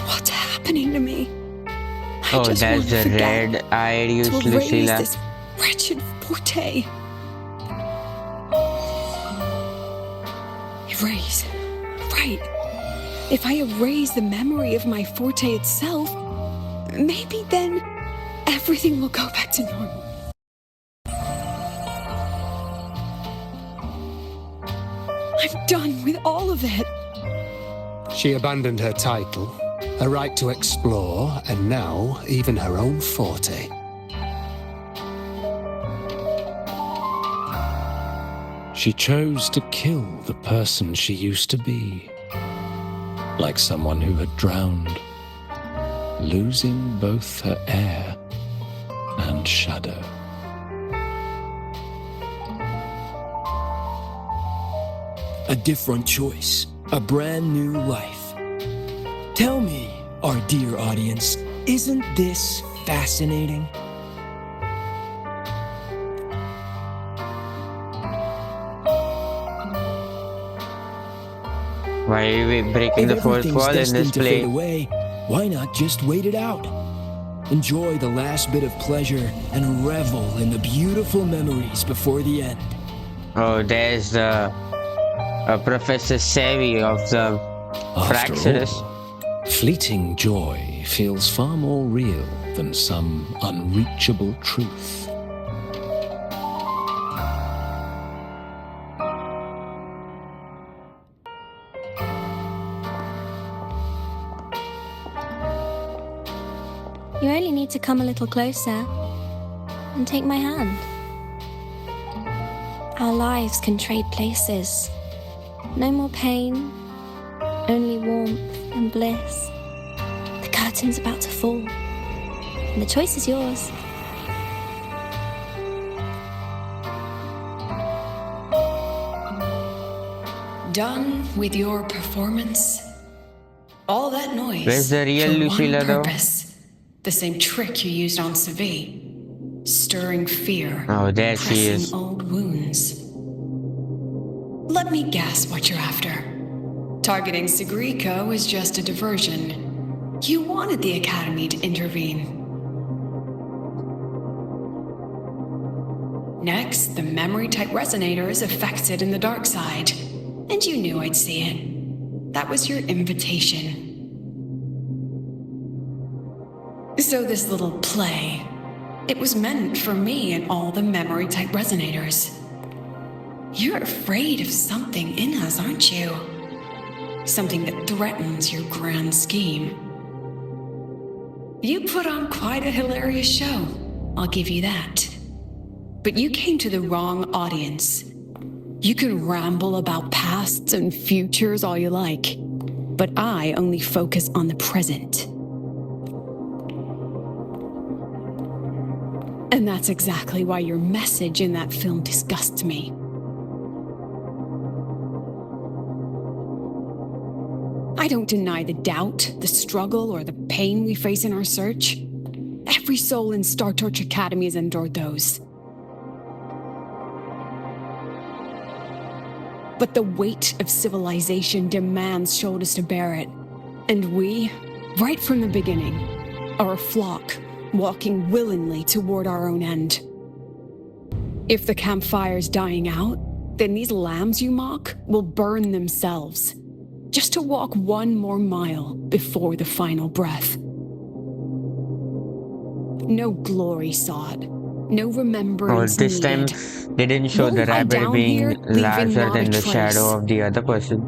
C: What's happening to me? I
A: Oh,
C: just
A: that's
C: want to
A: the
C: forget,
A: red-eyed
C: to erase
A: Lucilla.
C: this wretched forte. Erase. Right. If I erase the memory of my forte itself, maybe then everything will go back to normal. I'm done with all of it.
G: She abandoned her title, her right to explore, and now even her own forte.
H: She chose to kill the person she used to be, like someone who had drowned, losing both her air and shadow.
L: A different choice. A brand new life. Tell me, our dear audience, isn't this fascinating?
A: Why are we breaking the
L: If
A: fourth
L: everything's
A: wall in
L: destined
A: this
L: to fade
A: play?
L: away, why not just wait it out? Enjoy the last bit of pleasure and revel in the beautiful memories before the end.
A: Oh, there's the Professor Savvy of the
H: After
A: Fraxidus.
H: all, fleeting joy feels far more real than some unreachable truth.
M: You only need to come a little closer and take my hand. Our lives can trade places. No more pain, only warmth and bliss. The curtain's about to fall, and the choice is yours.
C: Done with your performance? All that noise.
A: Where's the real
C: for
A: Lucilla,
C: one
A: though?
C: purpose. The same trick you used on Sevi. Stirring fear.
A: Oh, there she
C: pressing
A: is.
C: old wounds. Let me guess what you're after. Targeting Sigrika was just a diversion. You wanted the Academy to intervene. Next, the memory-type resonator is affected in the dark side. And you knew I'd see it. That was your invitation. So this little play, it was meant for me and all the memory-type resonators. You're afraid of something in us, aren't you? Something that threatens your grand scheme. You put on quite a hilarious show, I'll give you that. But you came to the wrong audience. You can ramble about pasts and futures all you like, but I only focus on the present. And that's exactly why your message in that film disgusts me. I don't deny the doubt, the struggle, or the pain we face in our search. Every soul in Star Torch Academy has endured those. But the weight of civilization demands shoulders to bear it. And we, right from the beginning, are a flock walking willingly toward our own end. If the campfire's dying out, then these lambs you mock will burn themselves, just to walk one more mile before the final breath. No glory sought, no remembrance
A: This time
C: needed.
A: they didn't show
C: Won't
A: the
C: lie
A: rabbit
C: down
A: being
C: here, leaving
A: larger
C: not a
A: than the
C: trace.
A: shadow of the other person.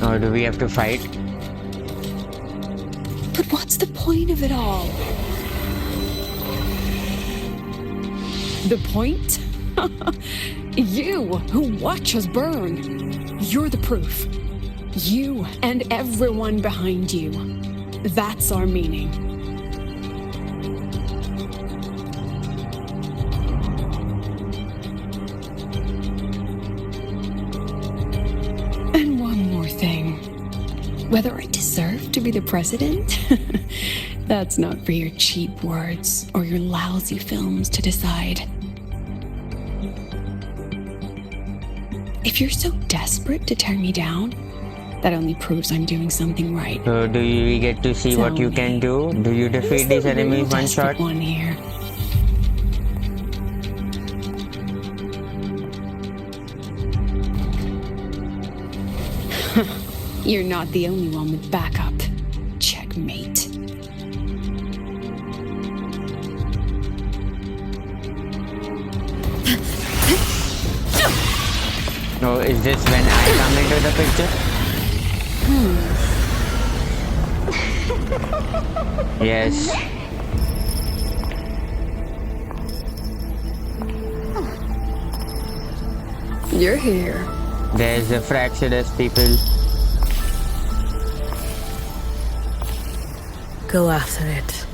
A: Or do we have to fight?
C: But what's the point of it all? The point? You who watch us burn. You're the proof. You and everyone behind you. That's our meaning. And one more thing. Whether I deserve to be the president? That's not for your cheap words or your lousy films to decide. If you're so desperate to tear me down, that only proves I'm doing something right.
A: So do we get to see what you can do? Do you defeat these enemies one shot?
C: One here. You're not the only one with backup. Checkmate.
A: Oh, is this when I come into the picture? Yes.
C: You're here.
A: There's the fractious people.
I: Go after it.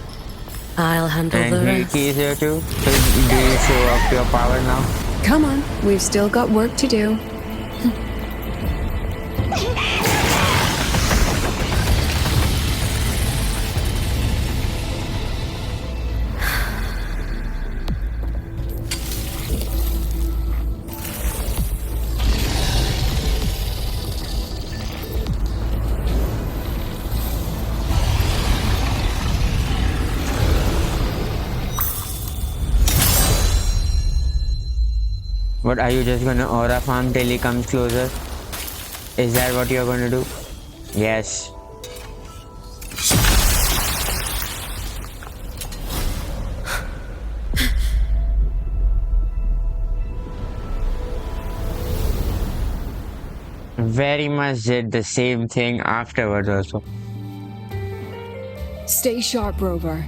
I: I'll handle
A: And
I: the rest.
A: Hiyuki is here too. So do you show off your power now?
C: Come on, we've still got work to do.
A: What, are you just gonna aura farm till he comes closer? Is that what you're gonna do? Yes. Very much did the same thing afterwards also.
C: Stay sharp, Rover.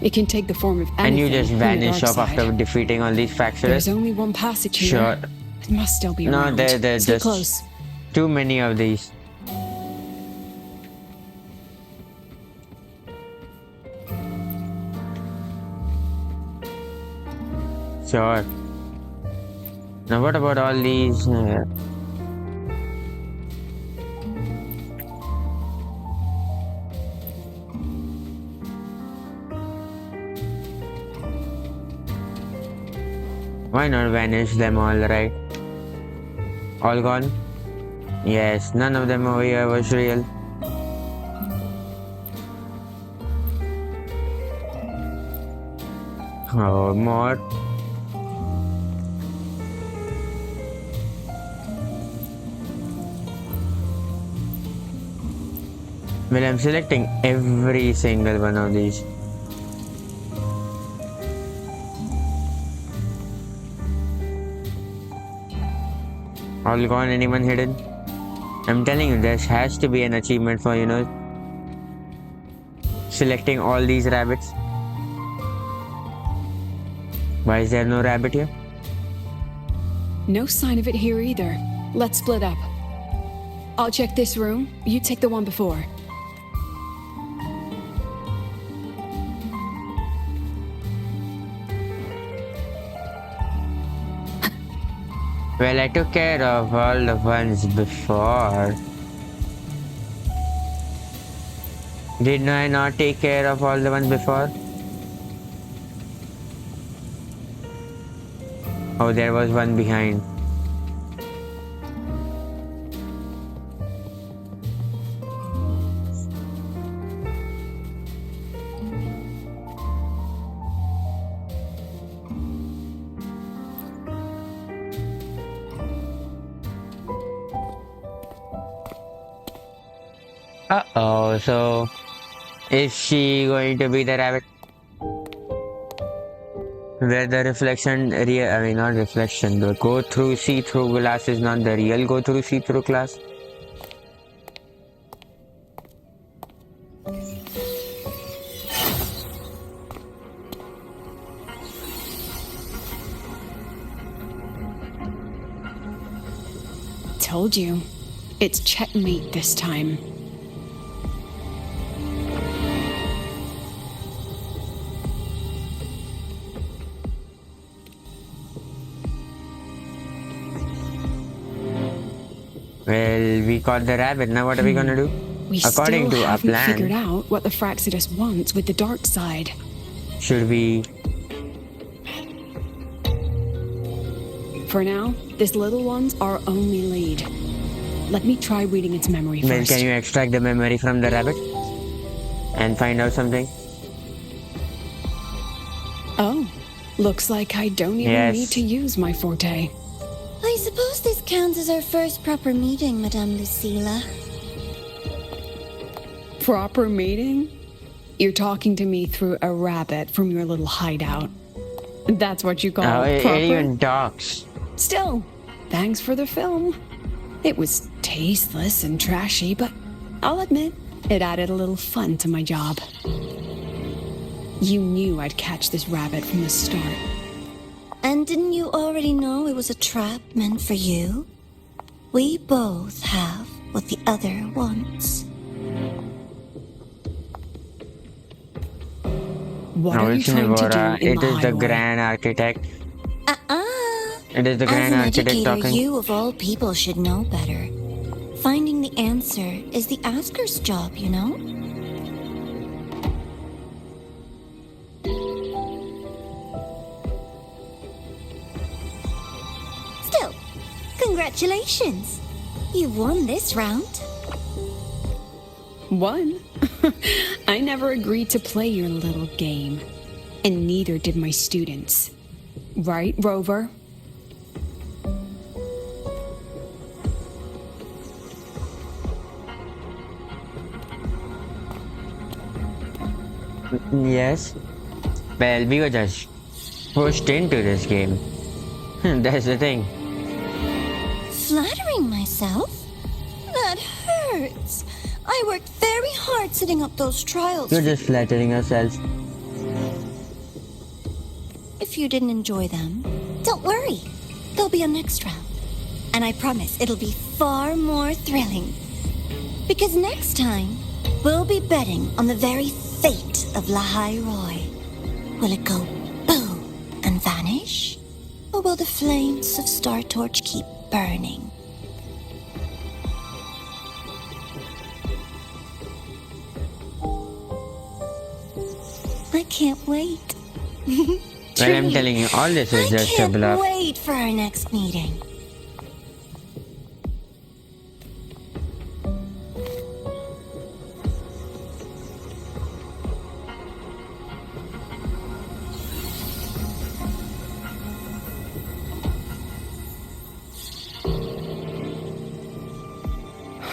C: It can take the form of anything.
A: And you just
C: in the
A: vanish
C: dark
A: off after
C: side.
A: defeating all these
C: There's
A: factions.
C: only one passage here.
A: Sure.
C: It must still be
A: No,
C: around.
A: there's
C: Stay
A: just
C: close.
A: too many of these. Sure. Now what about all these? Why not vanish them all, right? All gone? Yes, none of them over here was real. Oh, more. Well, I'm selecting every single one of these. All gone, anyone hidden? I'm telling you, there has to be an achievement for, selecting all these rabbits. Why is there no rabbit here?
C: No sign of it here either. Let's split up. I'll check this room. You take the one before.
A: Well, I took care of all the ones before. Did I not take care of all the ones before? Oh, there was one behind. Uh-oh, so is she going to be the rabbit? Where the reflection, not reflection, the go through see-through glass is not the real go through see-through glass.
C: Told you. It's checkmate this time.
A: Well, we caught the rabbit. Now what are we gonna do?
C: We
A: According
C: still
A: to our
C: haven't
A: plan,
C: figured out what the Fraxidus wants with the dark side.
A: should we?
C: For now, this little one's our only lead. Let me try reading its memory
A: Well,
C: first.
A: can you extract the memory from the rabbit and find out something?
C: Oh, looks like I don't even
A: Yes.
C: need to use my forte.
M: I suppose this counts as our first proper meeting, Madame Lucilla.
C: Proper meeting? You're talking to me through a rabbit from your little hideout. That's what you call
A: It
C: proper?
A: even talks.
C: Still, thanks for the film. It was tasteless and trashy, but I'll admit, it added a little fun to my job. You knew I'd catch this rabbit from the start.
M: And didn't you already know it was a trap meant for you? We both have what the other wants.
C: What
A: No,
C: are you
A: it's
C: trying to
A: Nivora.
C: do in
A: It
C: the
A: is the
C: highway?
A: Grand Architect.
M: Uh-uh.
A: It is the Grand
M: As an
A: Architect
M: educator,
A: talking.
M: you of all people should know better. Finding the answer is the asker's job, you know? Still, congratulations. You won this round.
C: One? I never agreed to play your little game. And neither did my students. Right, Rover?
A: Yes. Well, we were just pushed into this game. That's the thing.
M: Flattering myself? That hurts. I worked very hard setting up those trials.
A: You're just flattering yourself.
M: If you didn't enjoy them, don't worry. There'll be a next round. And I promise it'll be far more thrilling. Because next time, we'll be betting on the very fate of Lahai Roy. Will it go boom and vanish? Or will the flames of Star Torch keep burning? I can't wait.
A: Well, I'm telling you, all this is just a
M: I
A: bluff.
M: can't wait for our next meeting.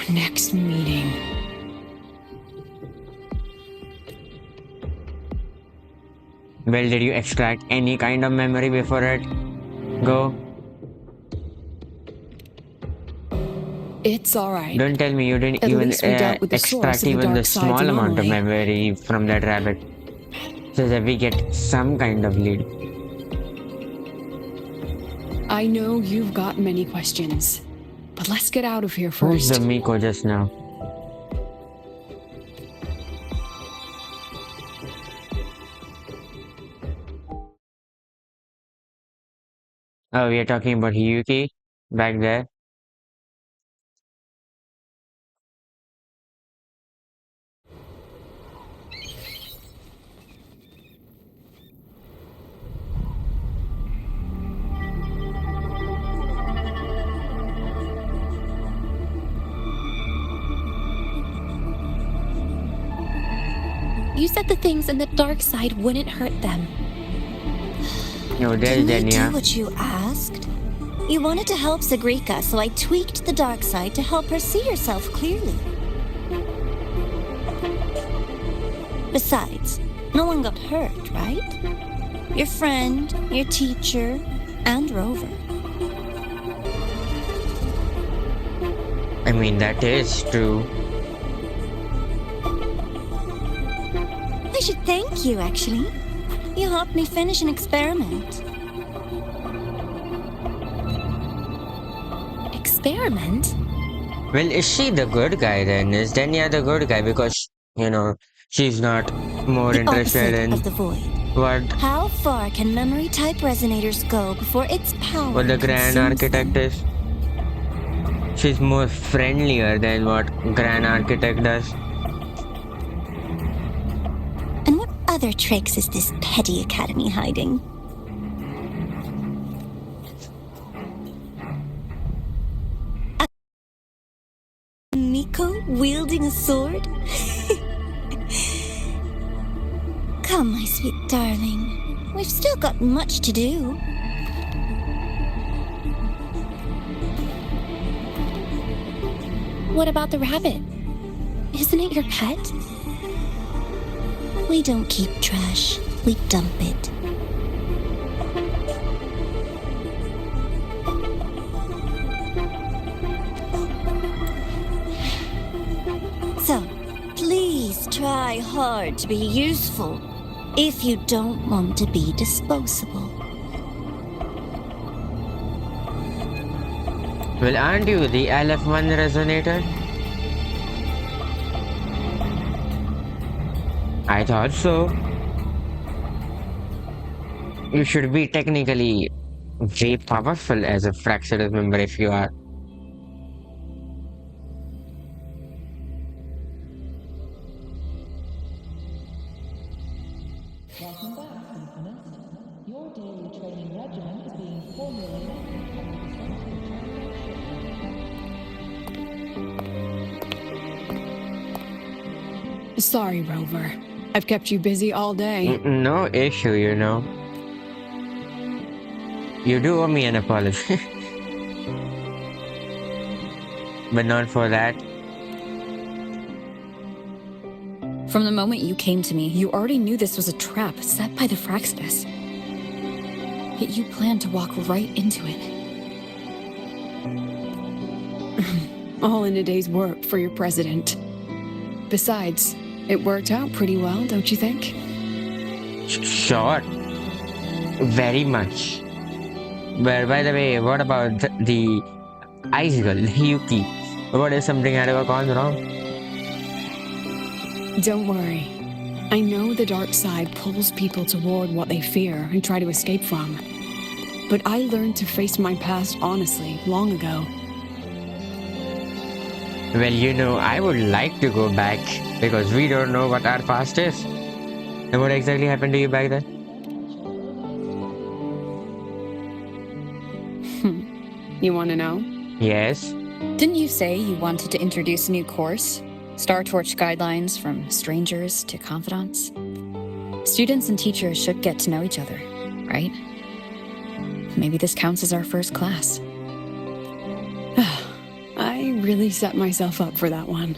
C: Our next meeting.
A: Well, did you extract any kind of memory before it? Go.
C: It's alright.
A: Don't tell me you didn't
C: At
A: even
C: least we dealt with the source
A: extract
C: of the
A: even the
C: dark side's
A: small amount of
C: anomaly.
A: memory from that rabbit. So that we get some kind of lead.
C: I know you've got many questions, but let's get out of here
A: Who's
C: first.
A: the Miko just now? Oh, we are talking about Hiyuki back there.
M: You said the things in the dark side wouldn't hurt them.
A: No, there's
M: Didn't I
A: Denya.
M: do what you asked? You wanted to help Sigrika, so I tweaked the dark side to help her see herself clearly. Besides, no one got hurt, right? Your friend, your teacher, and Rover.
A: I mean, that is true.
M: I should thank you, actually. You helped me finish an experiment. Experiment?
A: Well, is she the good guy then? Is Denya the good guy? Because, you know, she's not more
M: The
A: interested
M: opposite
A: in
M: of the void.
A: what,
M: How far can memory type resonators go before its power
A: what the Grand
M: consumes
A: Architect
M: them?
A: is. She's more friendlier than what Grand Architect does.
M: And what other tricks is this petty academy hiding? A Miko wielding a sword? Come, my sweet darling. We've still got much to do. What about the rabbit? Isn't it your pet? We don't keep trash, we dump it. So, please try hard to be useful if you don't want to be disposable.
A: Well, aren't you the LF1 resonator? I thought so. You should be technically way powerful as a Fractalus member if you are.
N: Welcome back, Infinite. Your daily training regimen is being formulated and will be sent to the shortly.
C: Sorry, Rover. I've kept you busy all day.
A: No issue, you know. You do owe me an apology. But not for that.
B: From the moment you came to me, you already knew this was a trap set by the Fractalus. Yet you planned to walk right into it.
C: All in a day's work for your president. Besides, it worked out pretty well, don't you think?
A: Sure. Very much. But by the way, what about the ice girl, Hiyuki? What if something had ever gone wrong?
C: Don't worry. I know the dark side pulls people toward what they fear and try to escape from. But I learned to face my past honestly long ago.
A: Well, you know, I would like to go back because we don't know what our past is. And what exactly happened to you back then?
C: You want to know?
A: Yes.
B: Didn't you say you wanted to introduce a new course? Star Torch guidelines from strangers to confidants? Students and teachers should get to know each other, right? Maybe this counts as our first class.
C: I really set myself up for that one.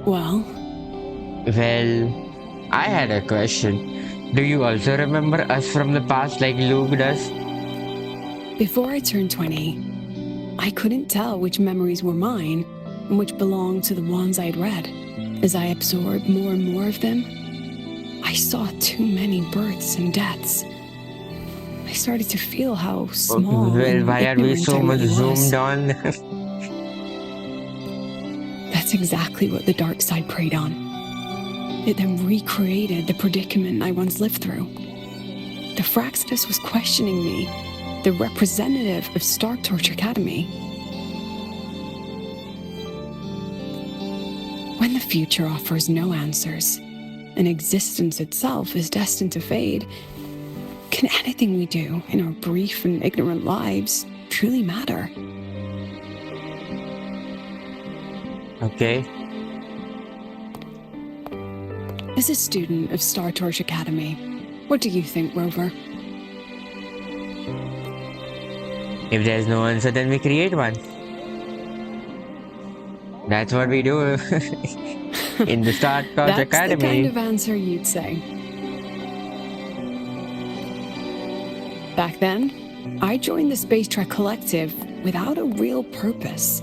C: Well,
A: I had a question. Do you also remember us from the past like Luke does?
C: before I turned 20, I couldn't tell which memories were mine and which belonged to the ones I'd read. As I absorbed more and more of them, I saw too many births and deaths. I started to feel how small and
A: Why are we
C: ignorant
A: so
C: I
A: much
C: really was.
A: zoomed on?
C: That's exactly what the dark side preyed on. It then recreated the predicament I once lived through. The Fraxidus was questioning me, the representative of Starktorch Academy. When the future offers no answers, and existence itself is destined to fade, can anything we do in our brief and ignorant lives truly matter?
A: Okay.
C: As a student of Startorch Academy, what do you think, Rover?
A: If there's no answer, then we create one. That's what we do in the Startorch
C: That's
A: Academy.
C: the kind of answer you'd say. Back then, I joined the Space Trek Collective without a real purpose.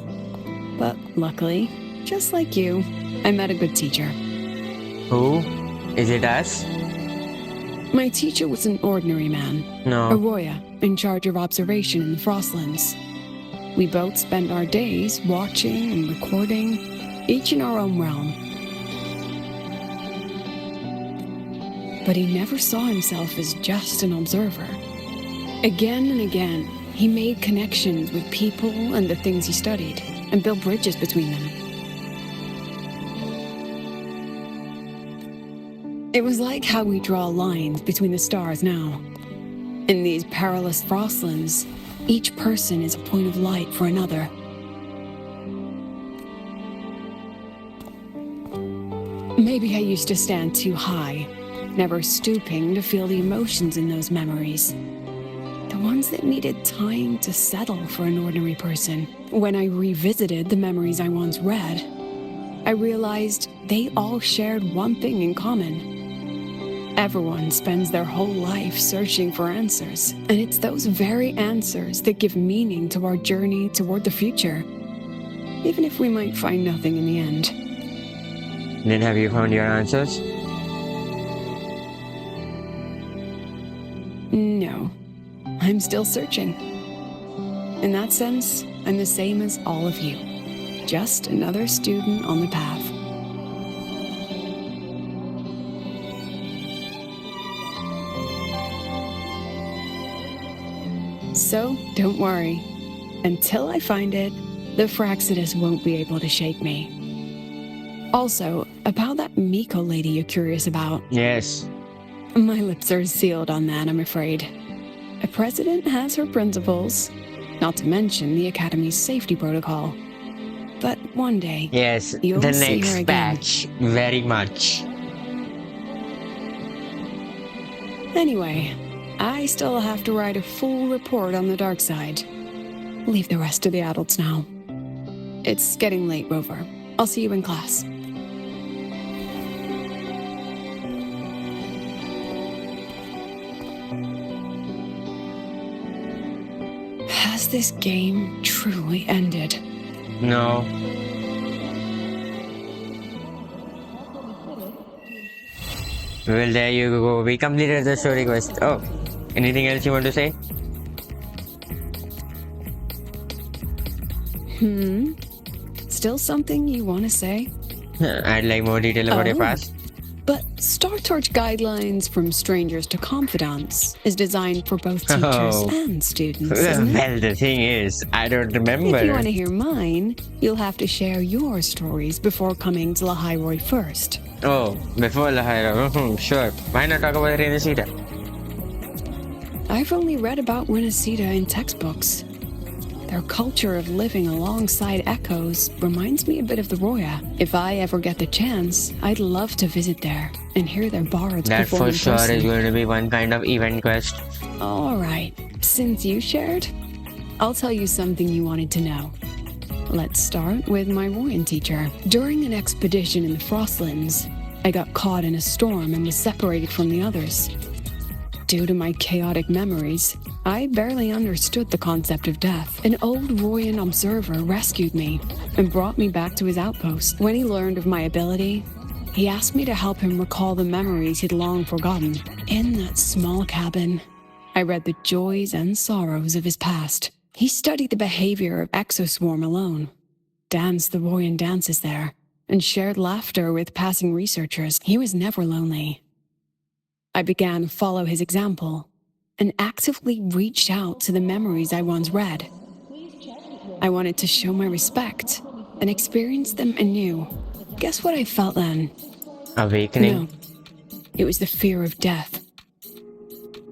C: But luckily, just like you, I met a good teacher.
A: Who? Is it us?
C: My teacher was an ordinary man.
A: No.
C: Arroya, in charge of observation in the Frostlands. We both spent our days watching and recording, each in our own realm. But he never saw himself as just an observer. Again and again, he made connections with people and the things he studied, and built bridges between them. It was like how we draw lines between the stars now. In these perilous Frostlands, each person is a point of light for another. Maybe I used to stand too high, never stooping to feel the emotions in those memories. The ones that needed time to settle for an ordinary person. When I revisited the memories I once read, I realized they all shared one thing in common. Everyone spends their whole life searching for answers, and it's those very answers that give meaning to our journey toward the future, even if we might find nothing in the end.
A: Then have you found your answers?
C: No, I'm still searching. In that sense, I'm the same as all of you, just another student on the path. So, don't worry. Until I find it, the Fraxidus won't be able to shake me. Also, about that Miko lady you're curious about.
A: Yes.
C: My lips are sealed on that, I'm afraid. A president has her principles, not to mention the Academy's safety protocol. But one day,
A: Yes,
C: you'll
A: the
C: see her
A: next
C: again.
A: batch. Very much.
C: Anyway, I still have to write a full report on the dark side. Leave the rest to the adults now. It's getting late, Rover. I'll see you in class. Has this game truly ended?
A: No. Well, there you go. We completed the story quest. Oh, anything else you want to say?
C: Still something you want to say?
A: I'd like more detail about your
C: Oh.
A: past.
C: But Startorch Guidelines from Strangers to Confidants is designed for both teachers
A: Oh.
C: and students, isn't it?
A: Well, the thing is, I don't remember.
C: If you want to hear mine, you'll have to share your stories before coming to Lahairoi first.
A: Oh, before Lahairoi. Sure. Why not talk about Renesita?
C: I've only read about Renesita in textbooks. Their culture of living alongside echoes reminds me a bit of the Roya. If I ever get the chance, I'd love to visit there and hear their bards
A: That
C: perform
A: for
C: in
A: sure
C: person.
A: is going to be one kind of event quest.
C: All right, since you shared, I'll tell you something you wanted to know. Let's start with my Royan teacher. During an expedition in the Frostlands, I got caught in a storm and was separated from the others. Due to my chaotic memories, I barely understood the concept of death. An old Royan observer rescued me and brought me back to his outpost. When he learned of my ability, he asked me to help him recall the memories he'd long forgotten. In that small cabin, I read the joys and sorrows of his past. He studied the behavior of Exoswarm alone, danced the Royan dances there, and shared laughter with passing researchers. He was never lonely. I began to follow his example and actively reached out to the memories I once read. I wanted to show my respect and experience them anew. Guess what I felt then?
A: Awakening?
C: No, it was the fear of death.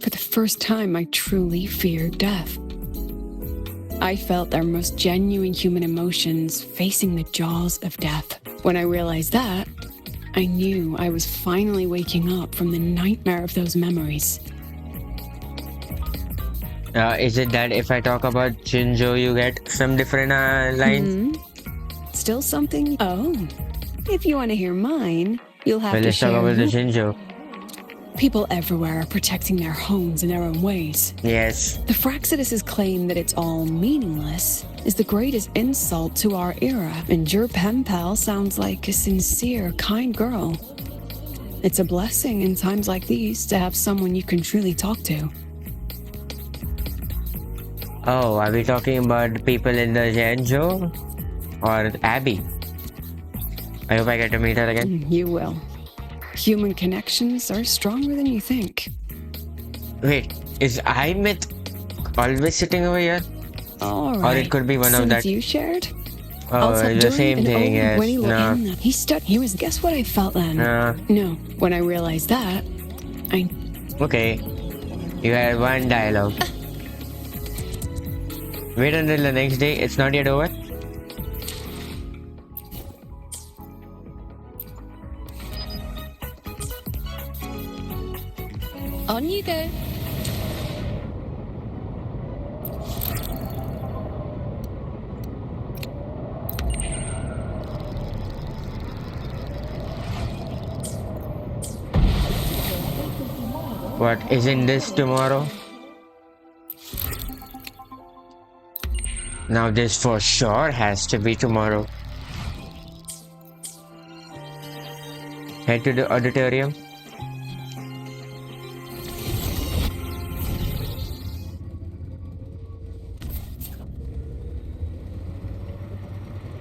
C: For the first time, I truly feared death. I felt their most genuine human emotions facing the jaws of death. When I realized that, I knew I was finally waking up from the nightmare of those memories.
A: Is it that if I talk about Shinjo, you get some different lines?
C: Still something? Oh, if you want to hear mine, you'll have
A: Well,
C: to
A: let's talk
C: share
A: about the
C: yours.
A: Shinjo.
C: People everywhere are protecting their homes in their own ways.
A: Yes.
C: The Fraxidus' claim that it's all meaningless is the greatest insult to our era, and your pen pal sounds like a sincere, kind girl. It's a blessing in times like these to have someone you can truly talk to.
A: Oh, are we talking about people in the Shinjo? Or Abby? I hope I get to meet her again.
C: You will. Human connections are stronger than you think.
A: Wait, is I Myth always sitting over here?
C: All right.
A: Or it could be one
C: Since
A: of that.
C: you shared.
A: Oh, it's the same thing, yes.
C: When he
A: No.
C: he was. Guess what I felt then? No. When I realized that, I.
A: Okay. You had one dialogue. Wait until the next day. It's not yet over.
J: On you go.
A: What, isn't this tomorrow? Now this for sure has to be tomorrow. Head to the auditorium.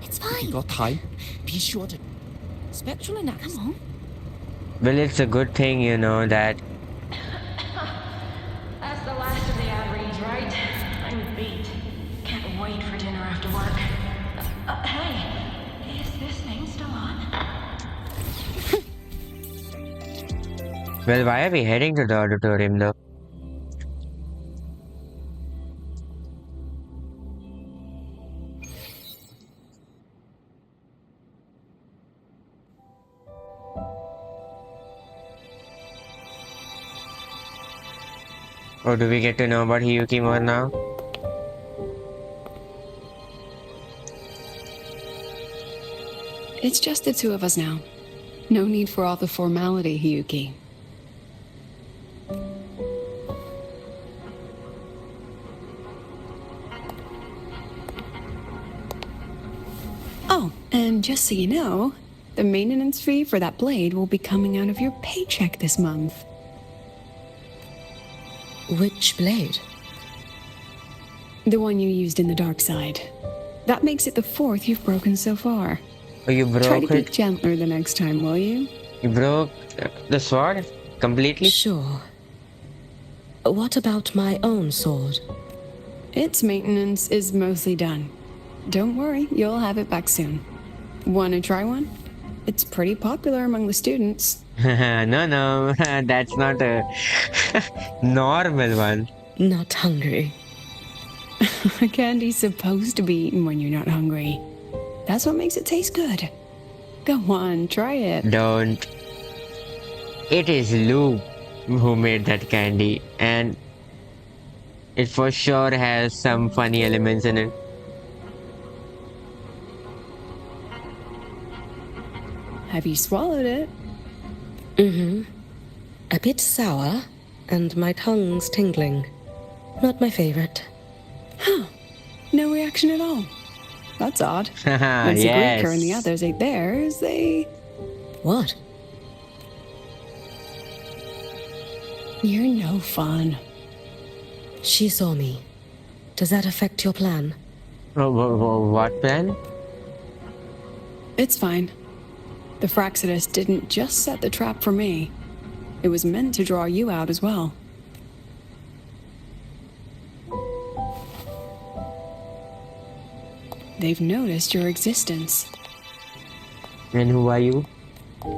M: It's fine.
L: You got time? Be sure to.
J: Spectral analysis.
M: Come on.
A: Well, it's a good thing, you know, that
O: That's the last of the average, right? I'm beat. Can't wait for dinner after work. Hey, is this thing still on?
A: well, why are we heading to the auditorium though? Or do we get to know about Hiyuki more now?
C: It's just the two of us now. No need for all the formality, Hiyuki. Oh, and just so you know, the maintenance fee for that blade will be coming out of your paycheck this month.
I: Which blade?
C: The one you used in the dark side. That makes it the fourth you've broken so far.
A: Oh, you
C: Try to
A: broke
C: be
A: it?
C: gentler the next time, will you?
A: You broke the sword completely?
I: Sure. What about my own sword?
C: Its maintenance is mostly done. Don't worry, you'll have it back soon. Wanna try one? It's pretty popular among the students.
A: no, that's not a normal one.
I: Not hungry.
C: Candy's supposed to be eaten when you're not hungry. That's what makes it taste good. Go on, try it.
A: Don't. It is Lou who made that candy, and it for sure has some funny elements in it.
C: Have you swallowed it?
I: Mm-hmm. A bit sour, and my tongue's tingling. Not my favorite.
C: Huh. No reaction at all. That's odd. When Sigrika and the others ate theirs, they...
I: What?
C: You're no fun.
I: She saw me. Does that affect your plan?
A: What plan?
C: It's fine. The Fraxidus didn't just set the trap for me. It was meant to draw you out as well. They've noticed your existence.
A: And who are you?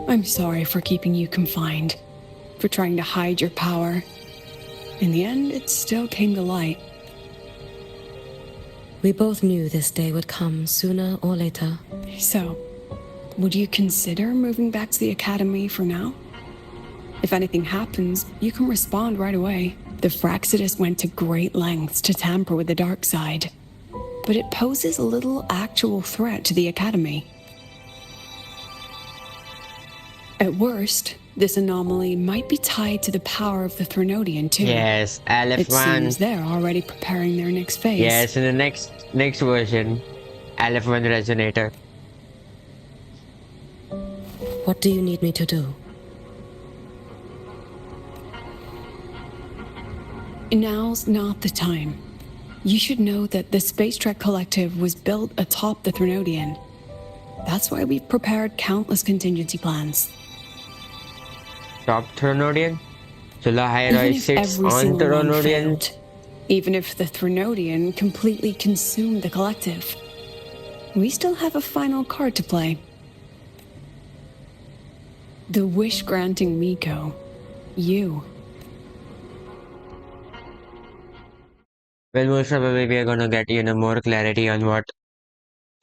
C: I'm sorry for keeping you confined, for trying to hide your power. In the end, it still came to light.
I: We both knew this day would come sooner or later.
C: So, would you consider moving back to the Academy for now? If anything happens, you can respond right away. The Fraxidus went to great lengths to tamper with the dark side, but it poses a little actual threat to the Academy. At worst, this anomaly might be tied to the power of the Threnodian too.
A: Yes, Aleph
C: It
A: 1.
C: seems they're already preparing their next phase.
A: Yes, in the next version, Aleph 1 Resonator.
I: What do you need me to do?
C: Now's not the time. You should know that the Space Trek Collective was built atop the Threnodian. That's why we've prepared countless contingency plans.
A: Top Threnodian? So the
C: Even
A: Hieroi
C: if
A: sits
C: every
A: on
C: single one
A: Threnodian?
C: failed, even if the Threnodian completely consumed the Collective, we still have a final card to play. The wish-granting Miko. You.
A: Well, most probably we are gonna get, more clarity on what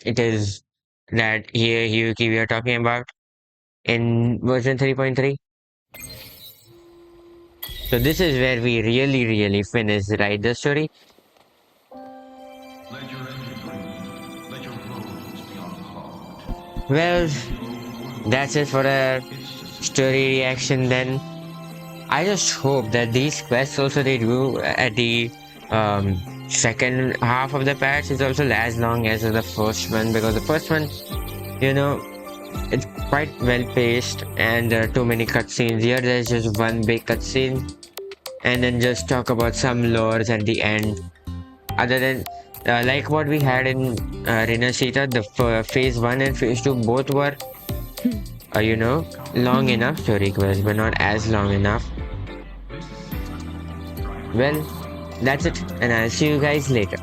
A: it is that Hiyuki we are talking about in version 3.3. So this is where we really finish, right, the story? Well, that's it for a story reaction then. I just hope that these quests also they do at the second half of the patch is also as long as the first one, because the first one, it's quite well paced and there are too many cutscenes. Here there's just one big cutscene and then just talk about some lores at the end. Other than like what we had in Rinasita, the phase 1 and phase 2 both were long enough story quests, but not as long enough. Well, that's it, and I'll see you guys later.